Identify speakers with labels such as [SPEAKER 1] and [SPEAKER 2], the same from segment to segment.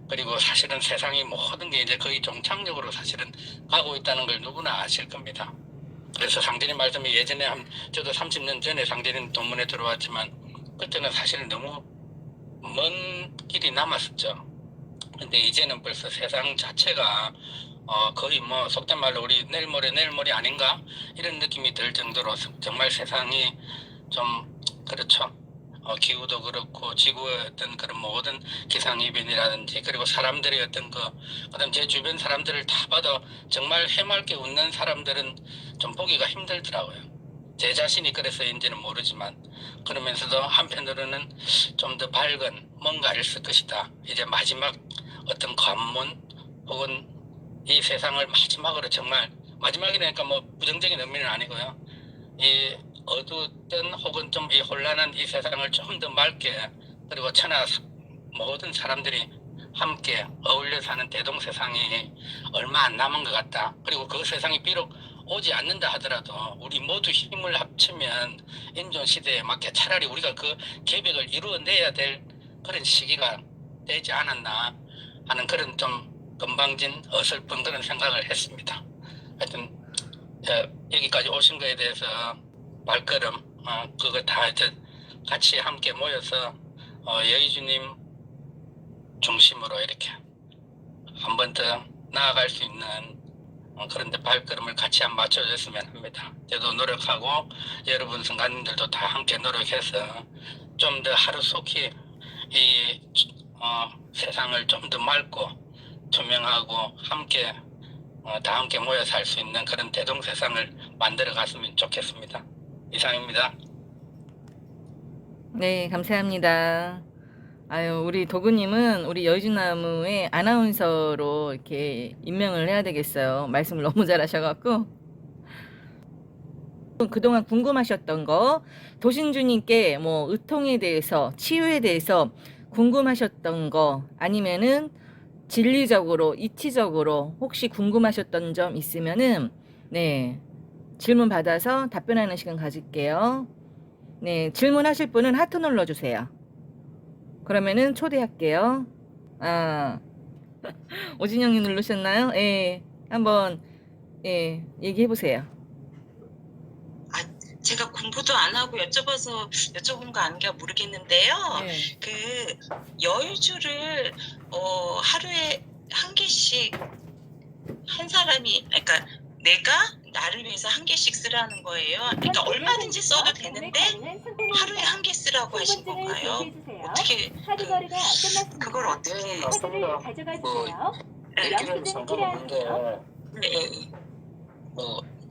[SPEAKER 1] 그리고 사실은 세상이 모든 게 이제 거의 종착역으로 사실은 가고 있다는 걸 누구나 아실 겁니다. 그래서 상진님 말씀이 예전에 저도 30년 전에 상진님 동문회 들어왔지만 그때는 사실 너무 먼 길이 남았었죠. 근데 이제는 벌써 세상 자체가 거의 뭐 속된 말로 우리 내일 모레 아닌가 이런 느낌이 들 정도로 정말 세상이 좀 그렇죠. 기후도 그렇고 지구의 어떤 그런 모든 기상이변이라든지 그리고 사람들의 어떤 그다음 제 주변 사람들을 다 봐도 정말 해맑게 웃는 사람들은 좀 보기가 힘들더라고요. 제 자신이 그래서인지는 모르지만 그러면서도 한편으로는 좀 더 밝은 뭔가 있을 것이다. 이제 마지막 어떤 관문 혹은 이 세상을 마지막으로 정말 마지막이니까 뭐 부정적인 의미는 아니고요. 이 어두웠던 혹은 좀 이 혼란한 이 세상을 좀 더 맑게 그리고 천하 모든 사람들이 함께 어울려 사는 대동세상이 얼마 안 남은 것 같다. 그리고 그 세상이 비록 오지 않는다 하더라도 우리 모두 힘을 합치면 인존시대에 맞게 차라리 우리가 그 계획을 이루어내야 될 그런 시기가 되지 않았나 하는 그런 좀 건방진 어설픈 그런 생각을 했습니다. 하여튼 여기까지 오신 거에 대해서 발걸음 그거 다 이제 같이 함께 모여서 여의주님 중심으로 이렇게 한 번 더 나아갈 수 있는 그런데 발걸음을 같이 한번 맞춰줬으면 합니다. 저도 노력하고 여러분 성가님들도 다 함께 노력해서 좀 더 하루속히 이 세상을 좀 더 맑고 투명하고 함께 다 함께 모여 살 수 있는 그런 대동세상을 만들어 갔으면 좋겠습니다. 이상입니다.
[SPEAKER 2] 네, 감사합니다. 아유, 우리 도구님은 우리 여의주나무의 아나운서로 이렇게 임명을 해야 되겠어요. 말씀을 너무 잘하셔갖고. 그동안 궁금하셨던 거, 도신주님께 뭐 의통에 대해서, 치유에 대해서 궁금하셨던 거, 아니면은 진리적으로, 이치적으로 혹시 궁금하셨던 점 있으면은, 네, 질문 받아서 답변하는 시간 가질게요. 네, 질문하실 분은 하트 눌러주세요. 그러면은 초대할게요. 아, 오진영님 누르셨나요? 예, 한번, 예, 얘기해보세요.
[SPEAKER 3] 제가 공부도 안 하고 여쭤본 거 아닌가 모르겠는데요.
[SPEAKER 2] 네.
[SPEAKER 3] 그 여의주를 하루에 한 개씩 한 사람이, 그러니까 내가 나를 위해서 한 개씩 쓰라는 거예요. 그러니까 얼마든지 써도 되는데 하루에 한 개 쓰라고 하신 건가요? 어떻게 그걸 어떻게
[SPEAKER 1] 맞습니다. 얘기는 상관없는데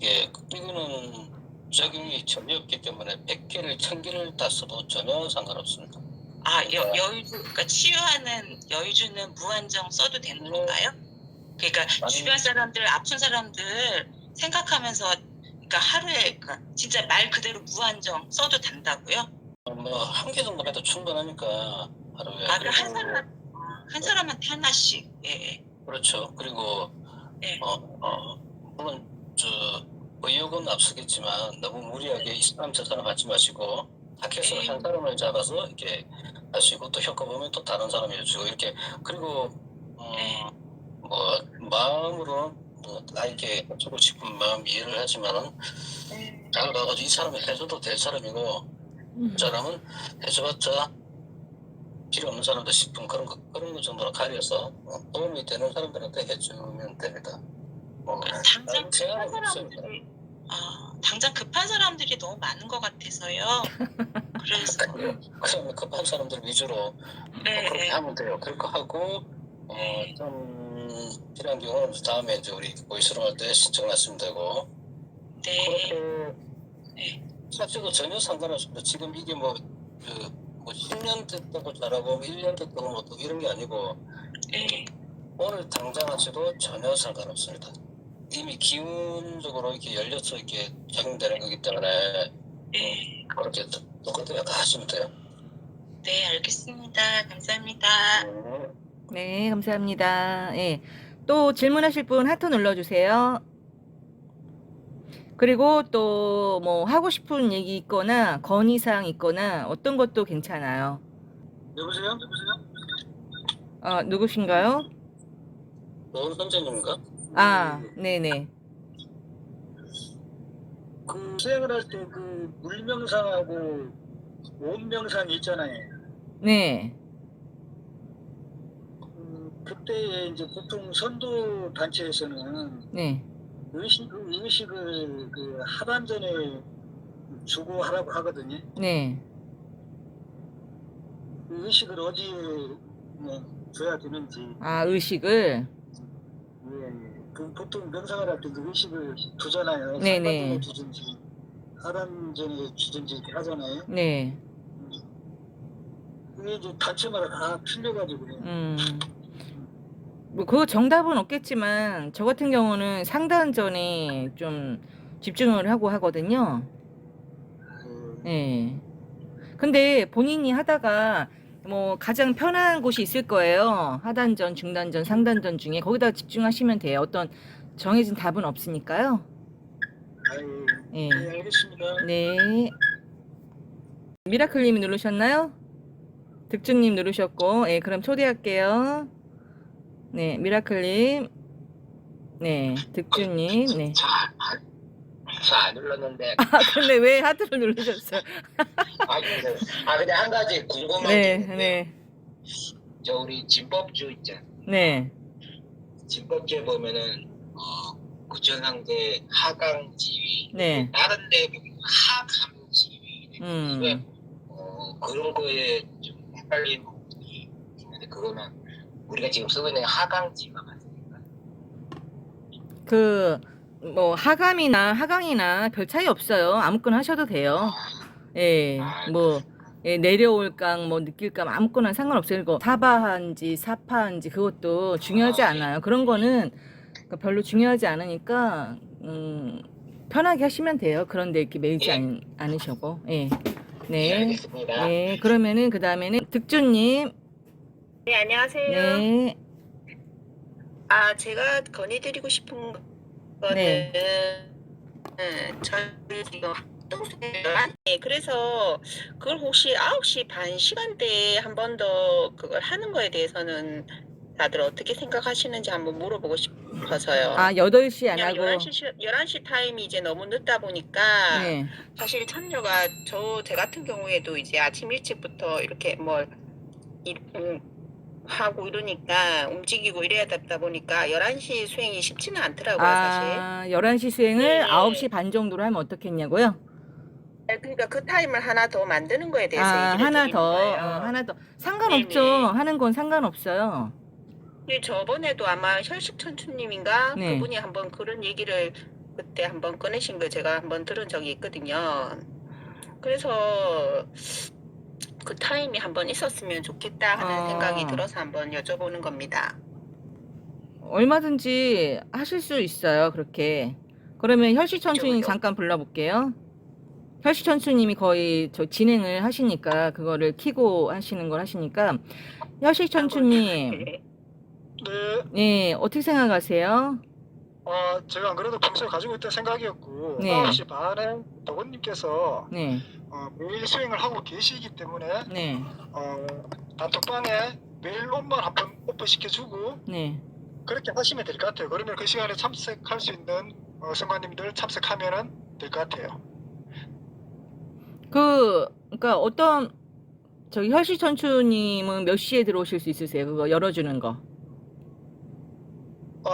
[SPEAKER 1] 예, 이거는 적용이 전혀 없기 때문에 100개를 1000개를 다 써도 전혀 상관없습니다.
[SPEAKER 3] 그러니까 치유하는 여의주는 무한정 써도 되는 건가요? 그러니까 주변 사람들, 아픈 사람들 생각하면서, 그러니까 하루에, 그러니까 진짜 말 그대로 무한정 써도 된다고요?
[SPEAKER 1] 뭐 한 개 정도 해도 충분하니까 하루에.
[SPEAKER 3] 한 사람한테 하나씩. 예.
[SPEAKER 1] 그렇죠. 그리고
[SPEAKER 3] 예.
[SPEAKER 1] 물론 의욕은 앞서겠지만 너무 무리하게 이 사람 저 사람 하지 마시고 타켓을 한 사람을 잡아서 이렇게 하시고 또 효과 보면 또 다른 사람이 해주고 이렇게. 그리고 뭐 마음으로 나에게 해주고 싶은 마음 이해를 하지만은 잘 봐가지고 이 사람이 해줘도 될 사람이고 그 사람은 해줘봤자 필요 없는 사람도 싶은 그런 거 정도로 가려서 도움이 되는 사람들한테 해주면 됩니다.
[SPEAKER 3] 당장 급한 사람들이 너무 많은 것 같아서요. 그래서
[SPEAKER 1] 그러면 급한 사람들 위주로 그렇게 하면 돼요. 그렇게 하고 좀 필요한 경우는 다음에 이제 우리 보이스로 할 때 신청하시면 되고. 그렇게 사실은 전혀 상관없습니다. 지금 이게 뭐 10년 됐다고 잘하고 1년 됐다고 뭐 이런 게 아니고 오늘 당장 하셔도 전혀 상관없습니다. 이미 기운적으로 이렇게 열려서 이렇게 적용되는 거기 때문에 그렇게 똑같이 다 하시면 돼요.
[SPEAKER 3] 네, 알겠습니다. 감사합니다.
[SPEAKER 2] 네, 감사합니다. 예. 또 질문하실 분 하트 눌러주세요. 그리고 또 뭐 하고 싶은 얘기 있거나 건의사항 있거나 어떤 것도 괜찮아요.
[SPEAKER 1] 여보세요?
[SPEAKER 2] 누구신가요?
[SPEAKER 1] 노원 선생님인가?
[SPEAKER 2] 아, 네네.
[SPEAKER 4] 그 수행을 할 때 그 물명상하고 온명상이 있잖아요.
[SPEAKER 2] 네.
[SPEAKER 4] 그때 이제 보통 선도 단체에서는
[SPEAKER 2] 네.
[SPEAKER 4] 의식을 그 하반전에 주고 하라고 하거든요.
[SPEAKER 2] 네.
[SPEAKER 4] 그 의식을 어디에 줘야 되는지.
[SPEAKER 2] 아, 의식을?
[SPEAKER 4] 예. 그 보통 명상을 할 때 의식을 두잖아요.
[SPEAKER 2] 네네.
[SPEAKER 4] 상반전에 두든지 하반전에 주든지 이렇게 하잖아요.
[SPEAKER 2] 네.
[SPEAKER 4] 그게 이제 단체마다 다 틀려가지고요.
[SPEAKER 2] 뭐 그거 정답은 없겠지만 저 같은 경우는 상단전에 좀 집중을 하고 하거든요. 네. 근데 본인이 하다가 뭐 가장 편한 곳이 있을 거예요. 하단전, 중단전, 상단전 중에 거기다 집중하시면 돼요. 어떤 정해진 답은 없으니까요. 네.
[SPEAKER 4] 네, 알겠습니다.
[SPEAKER 2] 네. 미라클님이 누르셨나요? 득주님 누르셨고, 예, 그럼 초대할게요. 네, 미라클님, 네, 득주님, 네.
[SPEAKER 5] 잘 눌렀는데.
[SPEAKER 2] 근데 왜 하트를 누르셨어요?
[SPEAKER 5] 근데 한 가지 궁금한 게
[SPEAKER 2] 네,
[SPEAKER 5] 있는데,
[SPEAKER 2] 네,
[SPEAKER 5] 저 우리 진법주 있잖아.
[SPEAKER 2] 네,
[SPEAKER 5] 진법주에 보면은 구천상대 하강지위,
[SPEAKER 2] 네,
[SPEAKER 5] 다른 데 보면 하강지위. 그런 거에 좀 헷갈리는 부분이 있는데, 그거는 우리가 지금 쓰고 있는 하강지위가 맞습니까?
[SPEAKER 2] 뭐 하감이나 하강이나 별 차이 없어요. 아무거나 하셔도 돼요. 예, 뭐 예, 내려올 강, 뭐 느낄 강 아무거나 상관없어요. 이거 사바한지 사파한지 그것도 중요하지 않아요. 그런 거는 별로 중요하지 않으니까 편하게 하시면 돼요. 그런데 이렇게 매이지 않으셔고. 예.
[SPEAKER 5] 네,
[SPEAKER 2] 네.
[SPEAKER 5] 알겠습니다.
[SPEAKER 2] 네. 그러면은 그 다음에는 득주님.
[SPEAKER 3] 네, 안녕하세요.
[SPEAKER 2] 네.
[SPEAKER 3] 제가 건의드리고 싶은 거는
[SPEAKER 2] 네.
[SPEAKER 3] 저희 지금 네, 그래서 그걸 혹시 9시 반 시간대에 한 번 더 그걸 하는 거에 대해서는 다들 어떻게 생각하시는지 한번 물어보고 싶어서요.
[SPEAKER 2] 8시 안
[SPEAKER 3] 그냥
[SPEAKER 2] 하고.
[SPEAKER 3] 11시 타임이 이제 너무 늦다 보니까
[SPEAKER 2] 네.
[SPEAKER 3] 사실 참여가 제 같은 경우에도 이제 아침 일찍부터 이렇게 하고 이러니까 움직이고 이래야 되다 보니까 11시 수행이 쉽지는 않더라고요, 사실.
[SPEAKER 2] 11시 수행을
[SPEAKER 3] 네.
[SPEAKER 2] 9시 반 정도로 하면 어떻겠냐고요?
[SPEAKER 3] 그러니까 그 타임을 하나 더 만드는 거에 대해서 얘기를
[SPEAKER 2] 하나
[SPEAKER 3] 드리는
[SPEAKER 2] 더.
[SPEAKER 3] 거예요.
[SPEAKER 2] 하나 더. 상관없죠.
[SPEAKER 3] 네네.
[SPEAKER 2] 하는 건 상관없어요.
[SPEAKER 3] 근데 저번에도 아마 혈식천추님인가
[SPEAKER 2] 네.
[SPEAKER 3] 그분이 한번 그런 얘기를 그때 한번 꺼내신 거 제가 한번 들은 적이 있거든요. 그래서 그 타임이 한번 있었으면 좋겠다 하는 생각이 들어서 한번 여쭤보는 겁니다.
[SPEAKER 2] 얼마든지 하실 수 있어요. 그렇게. 그러면 혈식천추님
[SPEAKER 3] 그죠.
[SPEAKER 2] 잠깐 불러볼게요. 혈식천추님이 거의 저 진행을 하시니까 그거를 키고 하시는 걸 하시니까 혈식천추님,
[SPEAKER 3] 네.
[SPEAKER 4] 네.
[SPEAKER 2] 네, 어떻게 생각하세요?
[SPEAKER 4] 제가 안 그래도 평소에 가지고 있던 생각이었고,
[SPEAKER 2] 네.
[SPEAKER 4] 9시 반에 도건님께서
[SPEAKER 2] 네,
[SPEAKER 4] 매일 수행을 하고 계시기 때문에
[SPEAKER 2] 네,
[SPEAKER 4] 단톡방에 메일 홈만 한번 오픈시켜주고
[SPEAKER 2] 네.
[SPEAKER 4] 그렇게 하시면 될 것 같아요. 그러면 그 시간에 참석할 수 있는 성관님들 참석하면은 될 것 같아요.
[SPEAKER 2] 그러니까 저기 혈식천추님은 몇 시에 들어오실 수 있으세요? 그거 열어주는 거.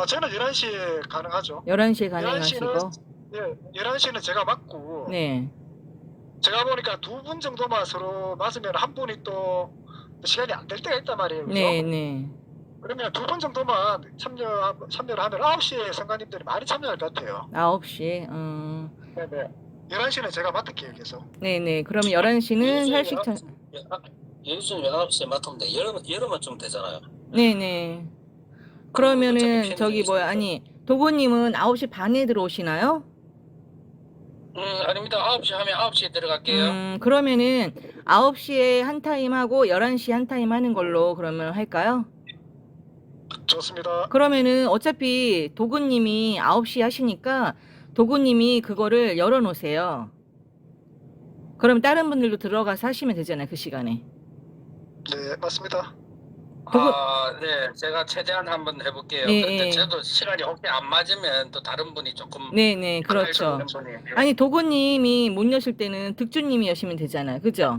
[SPEAKER 4] 저는 11시에 가능하죠.
[SPEAKER 2] 11시에 가능하시고.
[SPEAKER 4] 예, 11시는 제가 맞고,
[SPEAKER 2] 네.
[SPEAKER 4] 제가 보니까 2분 정도만 서로 맞으면 한 분이 또 시간이 안 될 때가 있단 말이에요. 그죠?
[SPEAKER 2] 네, 네.
[SPEAKER 4] 그러면 2분 정도만 참여를 하면 9시에 성관님들이 많이 참여할 것 같아요.
[SPEAKER 2] 9시.
[SPEAKER 4] 네네. 11시는 제가 맡을게요, 계속.
[SPEAKER 2] 네네. 그럼 11시는 혈식천.
[SPEAKER 1] 요즘 19시에 맡으면 돼. 여름은 좀 되잖아요.
[SPEAKER 2] 네네. 그러면은
[SPEAKER 1] 어차피
[SPEAKER 2] 저기
[SPEAKER 1] 편의점이
[SPEAKER 2] 아니 도구님은 9시 반에 들어오시나요?
[SPEAKER 1] 아닙니다. 9시 하면 9시에 들어갈게요.
[SPEAKER 2] 그러면은 9시에 한 타임 하고 11시에 한 타임 하는 걸로 그러면 할까요?
[SPEAKER 4] 좋습니다.
[SPEAKER 2] 그러면은 어차피 도구님이 9시 하시니까 도구님이 그거를 열어놓으세요. 그럼 다른 분들도 들어가서 하시면 되잖아요, 그 시간에.
[SPEAKER 4] 네, 맞습니다.
[SPEAKER 1] 네, 제가 최대한 한번 해볼게요.
[SPEAKER 2] 예,
[SPEAKER 1] 근데
[SPEAKER 2] 예.
[SPEAKER 1] 저도 시간이 혹시 안 맞으면 또 다른 분이 조금
[SPEAKER 2] 네네, 그렇죠.
[SPEAKER 1] 그런 분이
[SPEAKER 2] 아니, 도구님이 못 여실 때는 득주님이 여시면 되잖아요. 그죠?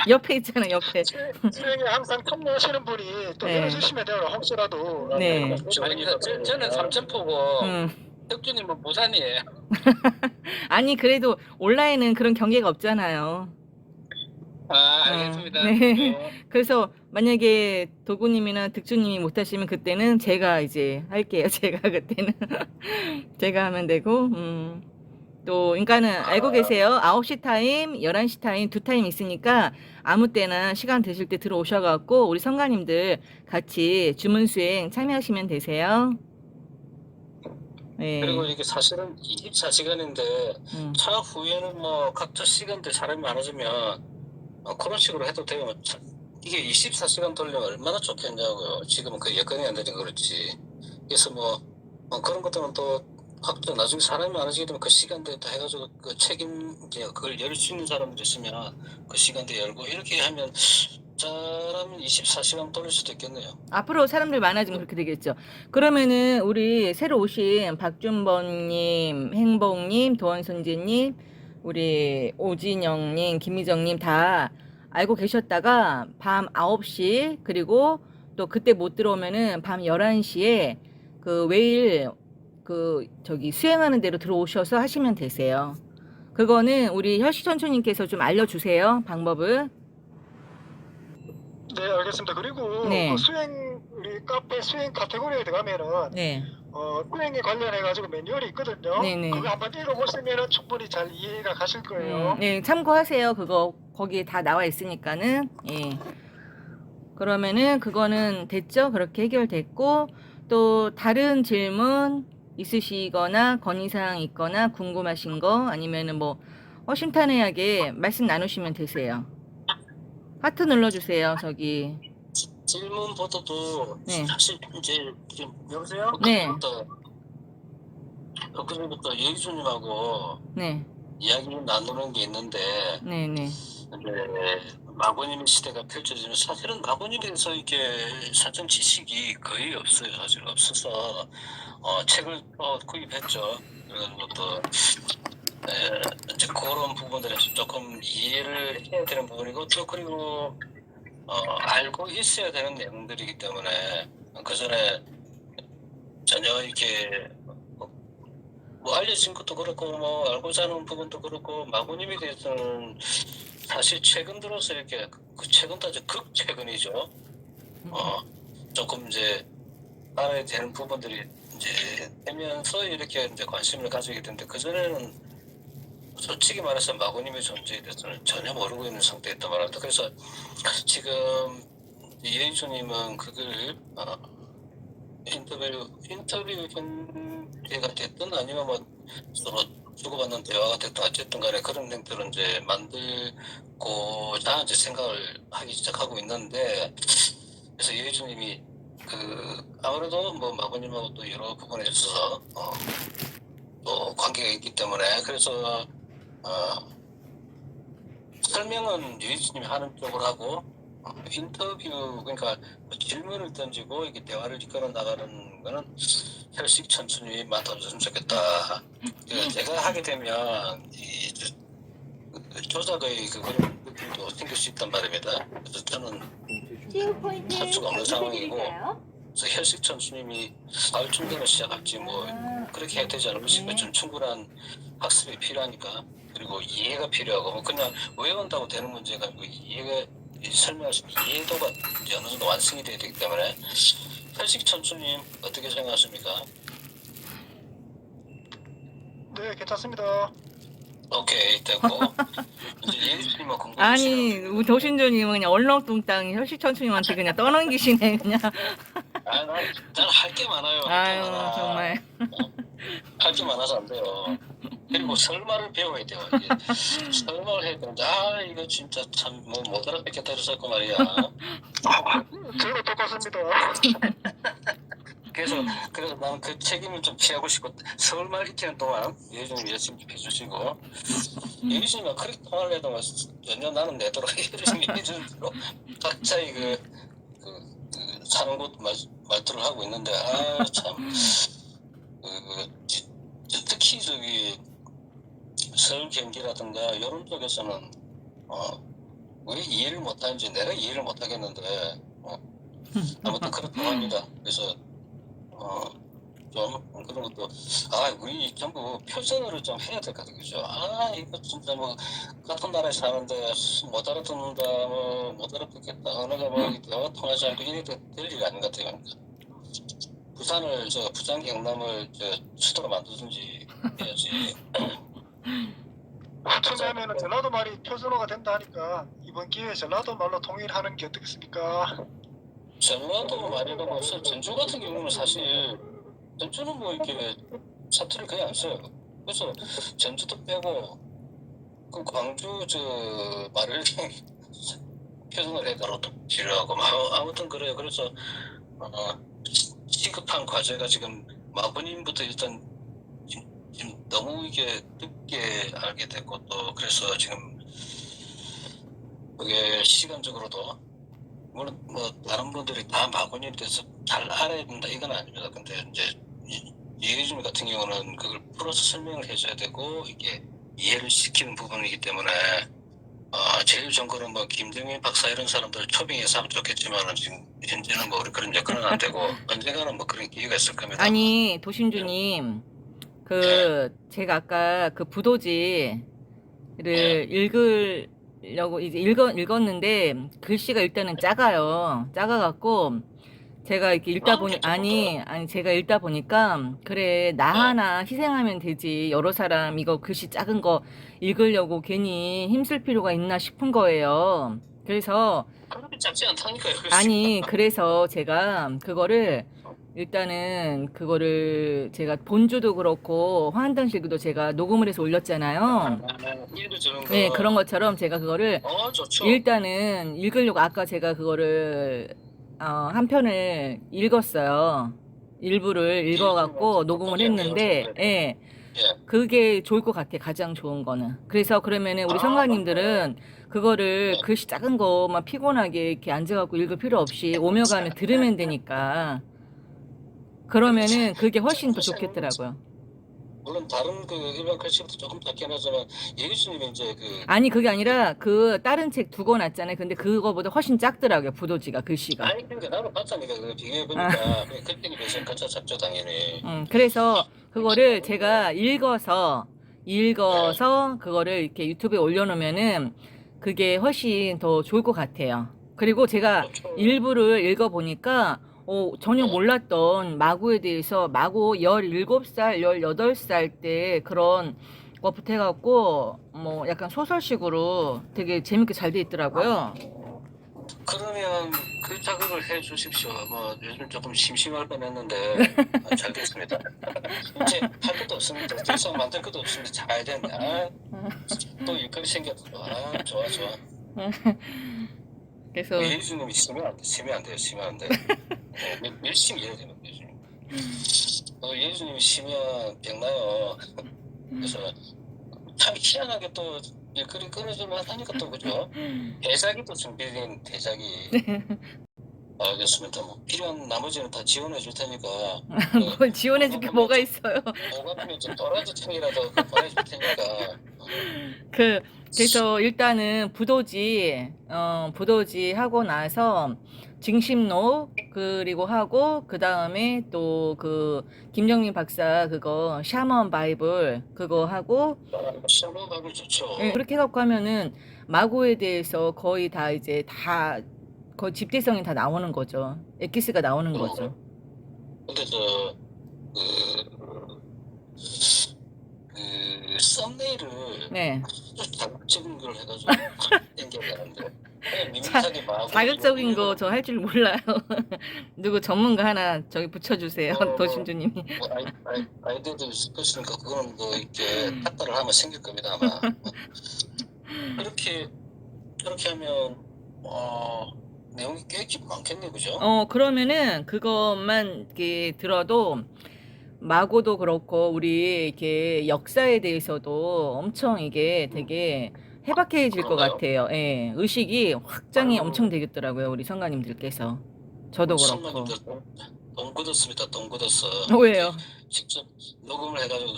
[SPEAKER 2] 옆에 있잖아, 옆에.
[SPEAKER 4] 수행에 항상 탐내하시는 분이 또
[SPEAKER 2] 네.
[SPEAKER 4] 열어주시면 돼요. 혹시라도.
[SPEAKER 2] 네.
[SPEAKER 1] 아니, 저는 삼천포고
[SPEAKER 2] 음.
[SPEAKER 1] 덕주님은 부산이에요.
[SPEAKER 2] 아니, 그래도 온라인은 그런 경계가 없잖아요.
[SPEAKER 1] 알겠습니다.
[SPEAKER 2] 네. 그래서 만약에 도구님이나 득주님이 못하시면 그때는 제가 이제 할게요. 제가 그때는. 제가 하면 되고, 또, 그러니까는 알고 계세요. 9시 타임, 11시 타임, 2타임 있으니까 아무 때나 시간 되실 때 들어오셔갖고 우리 성가님들 같이 주문 수행 참여하시면 되세요. 네.
[SPEAKER 1] 그리고 이게 사실은 24시간인데
[SPEAKER 2] 음.
[SPEAKER 1] 차후에는 뭐 각자 시간대 사람이 많아지면 그런 식으로 해도 돼요. 이게 24시간 돌리면 얼마나 좋겠냐고요. 지금은 그 여건이 안 되니까 그렇지. 그래서 뭐 그런 것들은 또 각자 나중에 사람이 많아지게 되면 그 시간대에 다 해가지고 그 이제 그걸 열 수 있는 사람들 있으면 그 시간대에 열고 이렇게 하면 잘하면 24시간 돌릴 수도 있겠네요.
[SPEAKER 2] 앞으로 사람들 많아지면 그렇게 되겠죠. 그러면은 우리 새로 오신 박준범님, 행복님, 도원선재님, 우리 오진영님, 김미정님 다 알고 계셨다가 밤 9시 그리고 또 그때 못 들어오면은 밤 11시에 그 매일 그 저기 수행하는 대로 들어오셔서 하시면 되세요. 그거는 우리 혈시천초님께서 좀 알려주세요. 방법을.
[SPEAKER 4] 네, 알겠습니다. 그리고
[SPEAKER 2] 네.
[SPEAKER 4] 그 수행 우리 카페 수행 카테고리에 들어가면은
[SPEAKER 2] 네.
[SPEAKER 4] 수행에 관련해 가지고 매뉴얼이 있거든요.
[SPEAKER 2] 네네.
[SPEAKER 4] 그거 한번 읽어보시면은 충분히 잘 이해가 가실 거예요.
[SPEAKER 2] 네, 참고하세요. 그거 거기에 다 나와 있으니까는. 예. 그러면은 그거는 됐죠? 그렇게 해결됐고 또 다른 질문 있으시거나 건의사항 있거나 궁금하신 거 아니면은 뭐 허심탄회하게 말씀 나누시면 되세요. 하트 눌러주세요. 저기.
[SPEAKER 1] 질문보다도
[SPEAKER 2] 네.
[SPEAKER 1] 사실 이제 지금 여보세요?
[SPEAKER 2] 네.
[SPEAKER 1] 엊그제부터 예기주님하고
[SPEAKER 2] 네.
[SPEAKER 1] 이야기 나누는 게 있는데
[SPEAKER 2] 네네.
[SPEAKER 1] 마고님의 시대가 펼쳐지면 사실은 마고님에 대해서 이렇게 사전 지식이 거의 없어요. 사실 없어서 책을 구입했죠. 그래가지고 또 이제 그런 부분들에서 조금 이해를 해야 되는 부분이고 또 그리고 알고 있어야 되는 내용들이기 때문에 그 전에 전혀 이렇게 뭐 알려진 것도 그렇고 뭐 알고자 하는 부분도 그렇고 마고님에 대해서는 사실 최근 들어서 이렇게 최근도 아주 극최근이죠. 조금 이제 알아야 되는 부분들이 이제 되면서 이렇게 이제 관심을 가지게 되는데 그 전에는 솔직히 말해서 마고님의 존재에 대해서는 전혀 모르고 있는 상태였단 말입니다. 그래서 지금 이혜주님은 그걸 인터뷰 관계가 됐든 아니면 뭐 서로 주고받는 대화가 됐든 어쨌든 간에 그런 행태를 이제 만들고자 이제 생각을 하기 시작하고 있는데 그래서 이혜주님이 아무래도 뭐 마고님하고 또 여러 부분에 있어서 또 관계가 있기 때문에 그래서 설명은 유희수님이 하는 쪽으로 하고 인터뷰 그러니까 질문을 던지고 이렇게 대화를 이끌어 나가는 거는 혈식 천천히 맡아줬으면 좋겠다. 제가 하게 되면 이 조작의 그런 느낌도 생길 수 있단 말입니다. 그래서 저는 할 수가 없는 상황이고 그래서 혈식 천수님이 가을쯤 되면 시작할지 뭐 그렇게 해야 되지 않을까 싶어요. 좀 충분한 학습이 필요하니까 그리고 이해가 필요하고 뭐 그냥 외운다고 되는 문제가 아니고 이해가 설명할 수 있는 이해도가 이제 어느 정도 완성이 돼야 되기 때문에 혈식 천수님 어떻게 생각하십니까?
[SPEAKER 4] 네, 괜찮습니다.
[SPEAKER 1] 오케이 됐고 이제 예수님은 궁금하시죠?
[SPEAKER 2] 아니, 우리 도신조님은 그냥 얼렁뚱땅 혈식천수님한테 그냥 떠넘기시네, 그냥.
[SPEAKER 1] 난 할 게 많아요.
[SPEAKER 2] 아유, 정말.
[SPEAKER 1] 할 게 많아서 안 돼요. 그리고 설마를 배워야 돼요. 이게 설마를 해야 되는데 이거 진짜 참 뭐 못 알아듣겠다 그랬었고 말이야.
[SPEAKER 4] 저도 똑같습니다.
[SPEAKER 1] 그래서 나는 그 책임을 좀 피하고 싶고 설마를 익히는 동안 예수님 열심히 해주시고 예수님이 그렇게 통화를 해도 전혀 나는 내도록 예수님이 해주는 대로 각자의 그
[SPEAKER 6] 사는 곳 말들을 하고 있는데 참 특히 저기 서울 경기라든가 이런 쪽에서는 왜 이해를 못하는지 내가 이해를 못하겠는데 아무튼 그렇다고 합니다. 그래서 좀 그런 것도 우리 전부 표준어를 좀 해야 될 것 같아요. 그죠? 이거 진짜 뭐 같은 나라에 사는데 못 알아듣는다 못 알아듣겠다 언어가 대화 통하지 않고 이래 될 일이 아닌 것 같아요. 그러니까 부산 경남을 수도로 만들든지 해야지.
[SPEAKER 4] 처음에는 전라도 말이 표준어가 된다 하니까 이번 기회에 전라도 말로 통일하는 게 어떻겠습니까?
[SPEAKER 6] 전라도 말이라고 해서 전주 같은 경우는 사실 전주는 뭐 이렇게 사투리를 거의 안 써요. 그래서 전주도 빼고 그 광주 말을 표준을 해더라도 필요하고 아무튼 그래요. 그래서 시급한 과제가 지금 마부님부터 일단 지금 너무 이게 늦게 알게 됐고 또 그래서 지금 그게 시간적으로도 물론 뭐 다른 분들이 다 마군에 대해서 잘 알아야 된다 이건 아닙니다. 근데 이제 이해준 같은 경우는 그걸 풀어서 설명을 해줘야 되고 이게 이해를 시키는 부분이기 때문에 제일 좋은 거는 뭐 김정일 박사 이런 사람들 초빙해서 하면 좋겠지만은 지금 현재는 뭐 그런 여건은 안 되고 언젠가는 뭐 그런 기회가 있을 겁니다.
[SPEAKER 2] 아니 도신주님 제가 아까 그 부도지를 읽으려고 이제 읽었는데 글씨가 일단은 작아갖고 제가 이렇게 읽다 보니 제가 읽다 보니까 그래 나 하나 희생하면 되지 여러 사람 이거 글씨 작은 거 읽으려고 괜히 힘쓸 필요가 있나 싶은 거예요. 그래서
[SPEAKER 6] 그렇게 작지 않다니까요.
[SPEAKER 2] 그래서 제가 일단은 그거를 제가 본주도 그렇고 화한단실구도 제가 녹음을 해서 올렸잖아요. 네, 그런 것처럼 제가 그거를
[SPEAKER 6] 좋죠.
[SPEAKER 2] 일단은 읽으려고 아까 제가 그거를 한 편을 읽었어요. 일부를 읽어갖고 녹음을 했는데, 예, 그게 좋을 것 같아. 가장 좋은 거는. 그래서 그러면은 우리 성가님들은 그거를 글씨 작은 거만 피곤하게 이렇게 앉아갖고 읽을 필요 없이 오며가며 들으면 되니까. 그러면은 그게 훨씬 더 좋겠더라고요.
[SPEAKER 6] 물론 다른 그 일반 글씨부터 조금 작긴 하지만 예수님이 이제
[SPEAKER 2] 아니 그게 아니라 그 다른 책 두고 놨잖아요. 근데 그거보다 훨씬 작더라고요. 부도지가 글씨가.
[SPEAKER 6] 그러니까 나도 봤다니까 비교해보니까 그때는 몇점 가짜 작죠 당연히.
[SPEAKER 2] 그래서 그거를 제가 읽어서 그거를 이렇게 유튜브에 올려놓으면은 그게 훨씬 더 좋을 것 같아요. 그리고 제가 일부를 읽어보니까 전혀 몰랐던 마구에 대해서 마구 17살, 18살 때 그런 것부터 해갖고 뭐 약간 소설식으로 되게 재밌게 잘 돼 있더라고요.
[SPEAKER 6] 그러면 그 자극을 해 주십시오. 뭐 요즘 조금 심심할 뻔했는데 잘 됐습니다. 이제 할 것도 없습니다. 더 이상 만들 것도 없습니다. 잘 됐네. 또 일거리 생겼어. 좋아.
[SPEAKER 2] 그래서
[SPEAKER 6] 예수님이 쉬면 안 돼요. 열심히 해야 되는 거죠. 예수님이 쉬면 병나요. 그래서 참 희한하게 또 일거리 끊어주면 하니까 또 그죠. 대작이 또 준비된 대작이. 알겠습니다. 뭐 필요한 나머지는 다 지원해 줄 테니까.
[SPEAKER 2] 뭘 지원해 줄 게 뭐가 있어요.
[SPEAKER 6] 뭐가 필요한 좀 도라지 청이라도 보내줄 테니까.
[SPEAKER 2] 그래서 일단은 부도지 하고 나서 징심록 그리고 하고 그 다음에 또 그 김정민 박사 그거 샤먼 바이블 그거 하고
[SPEAKER 6] 샤먼 바이블 좋죠.
[SPEAKER 2] 그렇게 해갖고 하면은 마고에 대해서 거의 다 이제 다 거의 집대성이 다 나오는 거죠. 엑기스가 나오는 거죠.
[SPEAKER 6] 근데 썸네일을 자극적인 걸 해가지고 땡겨가는데
[SPEAKER 2] 자극적인 거 저 할 줄 몰라요. 누구 전문가 하나 저기 붙여주세요. 도신주님이.
[SPEAKER 6] 뭐 아이디어도 있을 것이니까 그거는 뭐 이렇게 탁달을 하면 생길 겁니다 아마. 그렇게 하면 내용이 꽤 많겠네 그죠?
[SPEAKER 2] 그러면은 그것만 이렇게 들어도 마고도 그렇고 우리 이렇게 역사에 대해서도 엄청 이게 되게 해박해질 것 같아요. 예, 의식이 확장이 엄청 되겠더라고요. 우리 성가님들께서 저도 그렇고.
[SPEAKER 6] 선배님들 돈 굳었습니다. 돈 굳었어.
[SPEAKER 2] 왜요?
[SPEAKER 6] 직접 녹음을 해가지고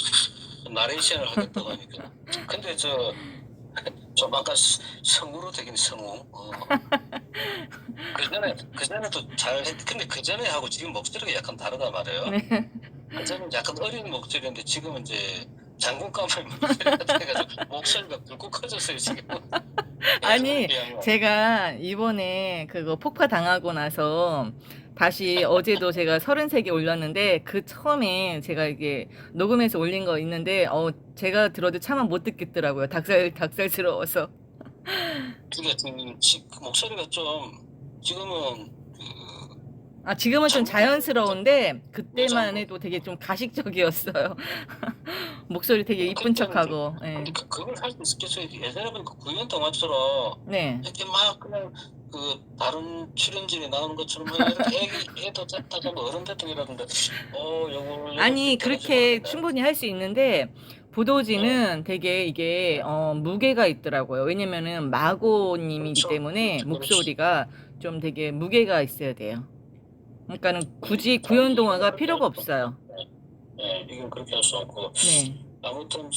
[SPEAKER 6] 나레이션을 하겠다고 하니까. 근데 좀 아까 성우로 되긴 성우. 그전에도 잘했. 근데 그전에 하고 지금 목소리가 약간 다르단 말이에요.
[SPEAKER 2] 네.
[SPEAKER 6] 그전에는 약간 어린 목소리인데 지금은 이제 장군감을 목소리가 돼가지고 목소리가 붉고 커졌어요 지금.
[SPEAKER 2] 아니,
[SPEAKER 6] 예전에 비하면.
[SPEAKER 2] 제가 이번에 그거 폭파 당하고 나서 다시 어제도 제가 33개 올렸는데 그 처음에 제가 이게 녹음해서 올린 거 있는데 제가 들어도 차마 못 듣겠더라고요. 닭살스러워서.
[SPEAKER 6] 그러니까 지금 그 목소리가 좀 지금은
[SPEAKER 2] 아, 지금은 좀 자연스러운데 그때만 해도 되게 좀 가식적이었어요. 목소리 되게 이쁜 척하고. 예.
[SPEAKER 6] 근데 그걸 할 수 있겠어요. 예전에 보니까 구현 동화처럼
[SPEAKER 2] 네.
[SPEAKER 6] 이렇게 막 그냥 그 다른 출연진이 나오는 것처럼 이렇게 애도 짰다가 뭐 어른 대통이라던데 요걸
[SPEAKER 2] 아니,
[SPEAKER 6] 이렇게
[SPEAKER 2] 그렇게
[SPEAKER 6] 떨어지고
[SPEAKER 2] 충분히 할 수 있는데 부도지는 되게 이게 무게가 있더라고요. 왜냐면은 마고님이기
[SPEAKER 6] 그렇죠.
[SPEAKER 2] 때문에
[SPEAKER 6] 그렇죠.
[SPEAKER 2] 목소리가 좀 되게 무게가 있어야 돼요. 그러니까는 굳이 구현 동화가 필요가 없어요.
[SPEAKER 6] 네, 이건 그렇게 할 수 없고
[SPEAKER 2] 네.
[SPEAKER 6] 아무튼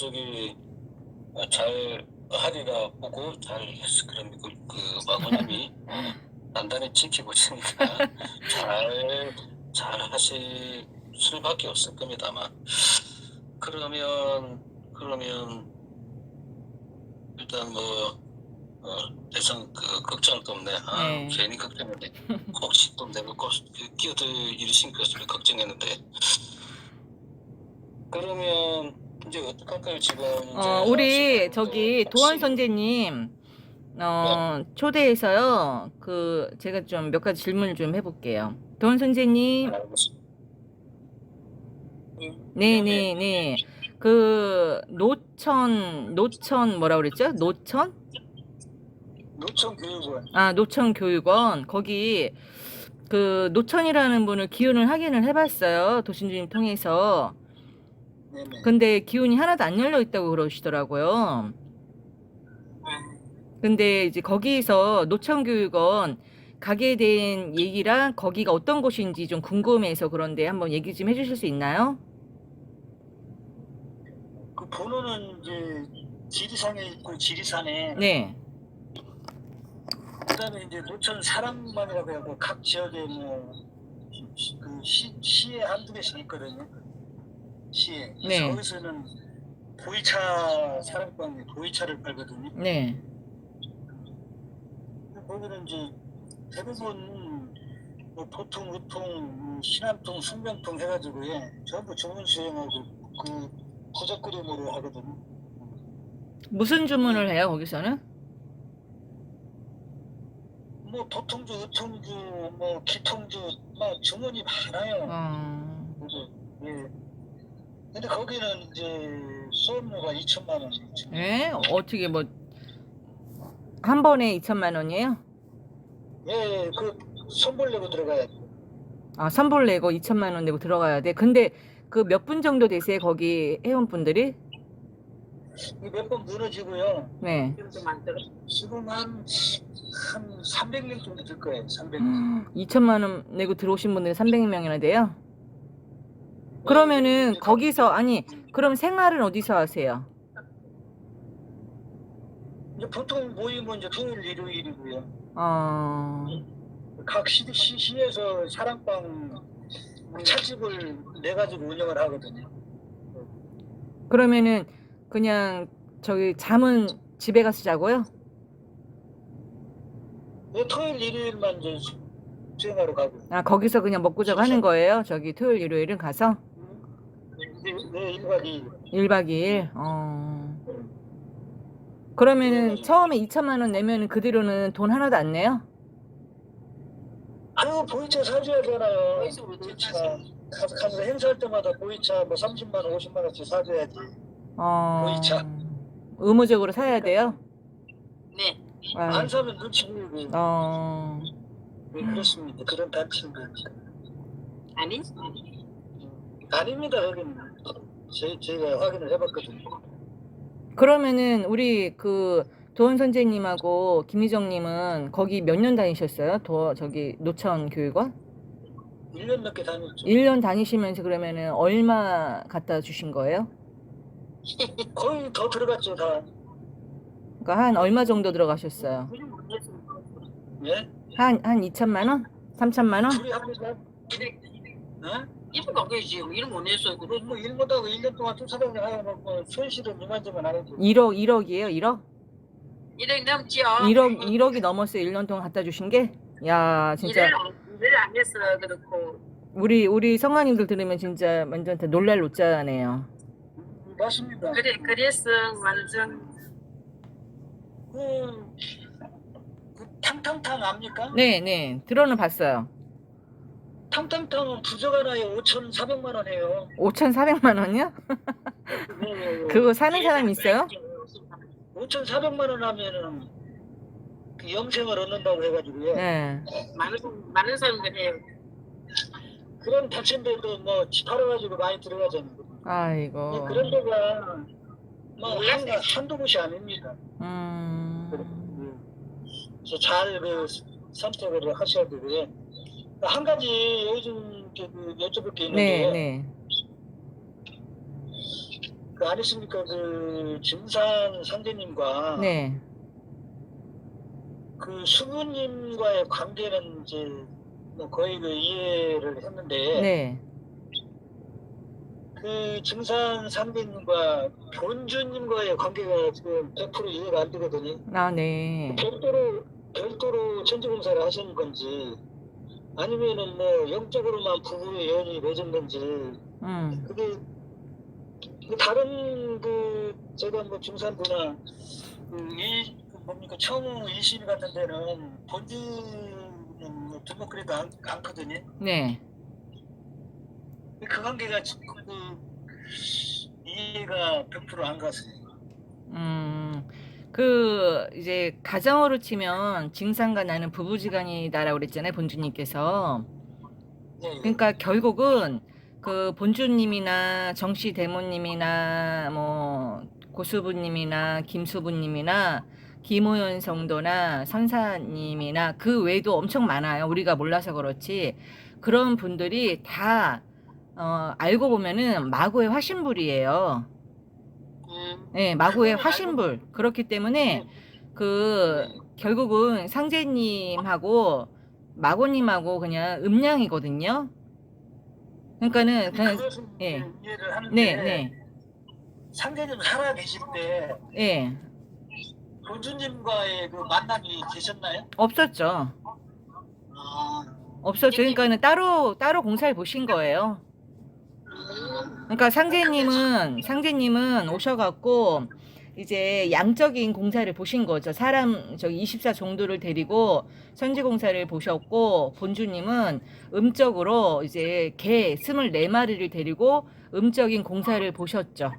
[SPEAKER 6] 잘 하리라 보고 잘 했어. 그럼 그 마고님이 단단히 지켜보시니까 잘 하실 수밖에 없을 겁니다 아마. 그러면 일단 대선 걱정도 없네.
[SPEAKER 2] 네.
[SPEAKER 6] 괜히 걱정했네. 혹시 또 내가 끼어들 일이신 것을 걱정했는데. 그러면 이제 어떡할까요 지금?
[SPEAKER 2] 우리 저기 도원 선생님 초대해서요. 제가 좀 몇 가지 질문을 좀 해볼게요. 도원 선생님. 네네네. 그 노천 뭐라 그랬죠? 노천
[SPEAKER 4] 노천교육원.
[SPEAKER 2] 아, 노천교육원. 거기 그 노천이라는 분을 기운을 확인을 해봤어요. 도신주님 통해서.
[SPEAKER 4] 네네.
[SPEAKER 2] 근데 기운이 하나도 안 열려 있다고 그러시더라고요. 근데 이제 거기서 노천교육원 가게 된 얘기랑 거기가 어떤 곳인지 좀 궁금해서 그런데 한번 얘기 좀 해주실 수 있나요?
[SPEAKER 4] 그 번호는 이제 지리산에 있고 지리산에.
[SPEAKER 2] 네.
[SPEAKER 4] 그다음에 이제 노천 사랑방이라고 해서 각 지역에 시에 한두 개씩 있거든요. 시에.
[SPEAKER 2] 네.
[SPEAKER 4] 거기서는 보이차 사랑방에 보이차를 팔거든요.
[SPEAKER 2] 네.
[SPEAKER 4] 거기는 이제 대부분 보통, 우통, 신안통, 숙명통 해가지고 전부 주문 수행하고 그 부적 그림으로 하거든요.
[SPEAKER 2] 무슨 주문을 해요, 거기서는?
[SPEAKER 4] 도통주, 의통주, 기통주, 주문이 많아요. 그래서, 근데 거기는 이제 수업료가 2천만 원.
[SPEAKER 2] 예? 어떻게 한 번에 2천만 원이에요?
[SPEAKER 4] 그 선불 내고 들어가야 돼.
[SPEAKER 2] 아, 선불 내고 2천만 원 내고 들어가야 돼. 근데 그 몇 분 정도 되세요, 거기 회원분들이?
[SPEAKER 4] 몇 번 무너지고요.
[SPEAKER 2] 네.
[SPEAKER 4] 지금 한 300명 정도 될 거예요. 300명.
[SPEAKER 2] 2천만 원 내고 들어오신 분들이 300명이나 돼요? 그러면은 거기서 그럼 생활은 어디서 하세요?
[SPEAKER 4] 이제 보통 모임은 이제 토요일, 일요일이고요. 각 시에서 사랑방 찻집을 내가지고 운영을 하거든요.
[SPEAKER 2] 그러면은 그냥 저기 잠은 집에 가서 자고요?
[SPEAKER 4] 토요일, 일요일만 이제 수행하러 가고.
[SPEAKER 2] 아, 거기서 그냥 먹고 자고 하는 거예요? 저기 토요일, 일요일은 가서?
[SPEAKER 4] 네, 1박 2일.
[SPEAKER 2] 1박 2일? 그러면은 처음에 2천만 원 내면은 그 뒤로는 돈 하나도 안 내요?
[SPEAKER 4] 보이차 사줘야잖아요. 보이차. 가서 행사할 때마다 보이차 30만 원, 50만 원씩 사줘야지. 보이차.
[SPEAKER 2] 의무적으로 사야 돼요?
[SPEAKER 3] 네.
[SPEAKER 4] 안 사면 눈치 보이고. 네, 그렇습니다. 그런 단체인데. 아닙니다, 여기는. 제가 확인을 해봤거든요.
[SPEAKER 2] 그러면은 우리 그 도원 선생님하고 김희정님은 거기 몇 년 다니셨어요? 저기 노천 교육원?
[SPEAKER 4] 1년 넘게 다녔죠.
[SPEAKER 2] 1년 다니시면서 그러면은 얼마 갖다 주신 거예요?
[SPEAKER 4] 거의 더 들어갔죠, 다.
[SPEAKER 2] 그러니까 한 얼마 정도 들어가셨어요?
[SPEAKER 4] 예?
[SPEAKER 2] 한 2천만 원? 3천만 원?
[SPEAKER 4] 둘이 합니다. 어?
[SPEAKER 7] 이쁜 거 그지 이런 거 냈어.
[SPEAKER 4] 그럼 뭐 일 못하고 1년 동안 쫓아다니고 하면 뭐 손실은 이만저만 안 했죠.
[SPEAKER 2] 1억이에요? 1억?
[SPEAKER 7] 1억 넘지요.
[SPEAKER 2] 1억이 넘었어요. 1년 동안 갖다 주신 게? 야, 진짜
[SPEAKER 7] 일을 안 했어. 그렇고
[SPEAKER 2] 우리 성아님들 들으면 진짜 완전 다 놀랄 노짜네요.
[SPEAKER 4] 맞습니다.
[SPEAKER 7] 그래서 완전
[SPEAKER 4] 그 탕탕탕 압니까?
[SPEAKER 2] 네. 들어는 봤어요.
[SPEAKER 4] 탕탕탕은 부적 하나에 5,400만 원 해요.
[SPEAKER 2] 5,400만 원이요?
[SPEAKER 4] 네,
[SPEAKER 2] 그거 사는 사람 있어요?
[SPEAKER 4] 5,400만 원 하면은 그 영생을 얻는다고 해가지고요.
[SPEAKER 2] 네.
[SPEAKER 7] 많은 사람들 해요.
[SPEAKER 4] 그런 단체들도 뭐 팔아가지고 많이 들어가잖아요.
[SPEAKER 2] 아이고.
[SPEAKER 4] 그런 데가 뭐 한두 곳이 아닙니다. 그래서 잘 그 선택을 하셔야 되고요. 한 가지 요즘 그 여쭤볼 게 있는데,
[SPEAKER 2] 네.
[SPEAKER 4] 그 아니십니까 그 증산 상대님과
[SPEAKER 2] 네.
[SPEAKER 4] 그 수부님과의 관계는 이제 뭐 거의 그 이해를 했는데,
[SPEAKER 2] 네.
[SPEAKER 4] 그 증산 상대님과 본주님과의 관계가 지금 100% 이해가 안 되거든요.
[SPEAKER 2] 아, 네.
[SPEAKER 4] 별도로 천지공사를 하시는 건지, 아니면은 뭐 영적으로만 부부의 연이 맺은 건지, 그게 그 다른 그 제가 뭐 중산부나 그 뭡니까 청우 이신 같은 데는 본주는 뭐 등록그래도 않거든요.
[SPEAKER 2] 네.
[SPEAKER 4] 그 관계가 지금 이해가 100% 안 갔어요.
[SPEAKER 2] 그 이제 가정으로 치면 증상과 나는 부부지간이다라고 그랬잖아요, 본주님께서. 그러니까 결국은 그 본주님이나 정씨 대모님이나 뭐 고수부님이나 김수부님이나 김호연 성도나 선사님이나 그 외에도 엄청 많아요. 우리가 몰라서 그렇지. 그런 분들이 다 알고 보면은 마구의 화신불이에요. 네, 마구의 화신불. 그렇기 때문에 그 결국은 상제님하고 마고님하고 그냥 음양이거든요. 그러니까는 그냥
[SPEAKER 4] 그것은
[SPEAKER 2] 예.
[SPEAKER 4] 이해를 하는데,
[SPEAKER 2] 네.
[SPEAKER 4] 상대님 살아 계실 때
[SPEAKER 2] 예.
[SPEAKER 4] 본주님과의 그 만남이 계셨나요?
[SPEAKER 2] 없었죠.
[SPEAKER 4] 아,
[SPEAKER 2] 없었죠. 그러니까는 따로 공사를 보신 거예요. 그러니까 상제님은 오셔갖고 이제 양적인 공사를 보신 거죠. 사람 저기 24 정도를 데리고 선지 공사를 보셨고, 본주님은 음적으로 이제 개 24마리를 데리고 음적인 공사를 보셨죠.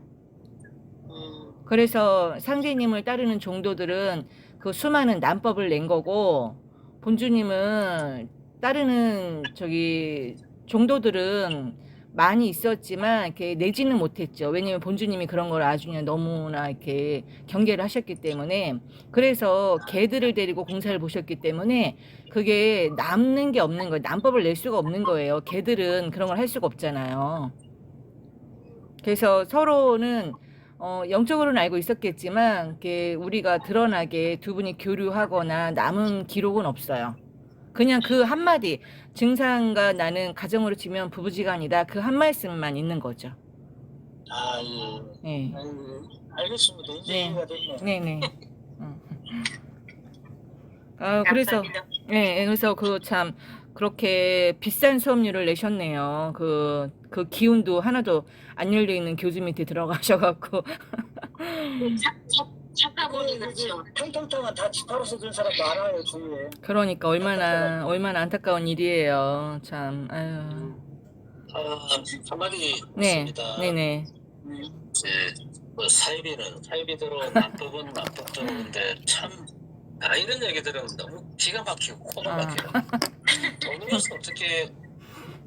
[SPEAKER 2] 그래서 상제님을 따르는 종도들은 그 수많은 난법을 낸 거고, 본주님을 따르는 저기 종도들은 많이 있었지만 이렇게 내지는 못했죠. 왜냐면 본주님이 그런 걸 아주 그냥 너무나 이렇게 경계를 하셨기 때문에. 그래서 개들을 데리고 공사를 보셨기 때문에 그게 남는 게 없는 거예요. 난법을 낼 수가 없는 거예요. 개들은 그런 걸 할 수가 없잖아요. 그래서 서로는 영적으로는 알고 있었겠지만 이렇게 우리가 드러나게 두 분이 교류하거나 남은 기록은 없어요. 그냥 그 한마디, 증상과 나는 가정으로 치면 부부지간이다, 그 한 말씀만 있는 거죠.
[SPEAKER 4] 아, 예.
[SPEAKER 2] 네.
[SPEAKER 4] 알겠습니다. 이제
[SPEAKER 2] 네.
[SPEAKER 4] 이해가 됐네요.
[SPEAKER 2] 네네. 그래서, 네, 그래서 그 참, 그렇게 비싼 수업료를 내셨네요. 그 기운도 하나도 안 열려있는 교주 밑에 들어가셔갖고.
[SPEAKER 7] 찾다 보니 그렇죠.
[SPEAKER 4] 탕탕탕은 다 집팔아서 든 사람 많아요, 주위에.
[SPEAKER 2] 그러니까 얼마나 안타까운 일이에요. 참, 아유.
[SPEAKER 6] 한마디
[SPEAKER 2] 네,
[SPEAKER 6] 있습니다.
[SPEAKER 2] 네네.
[SPEAKER 6] 뭐 사이비대로 난법은 난법대로. 근데 참 이런 얘기들은 너무 기가 막히고 코가 막혀요. 돈으로서 어떻게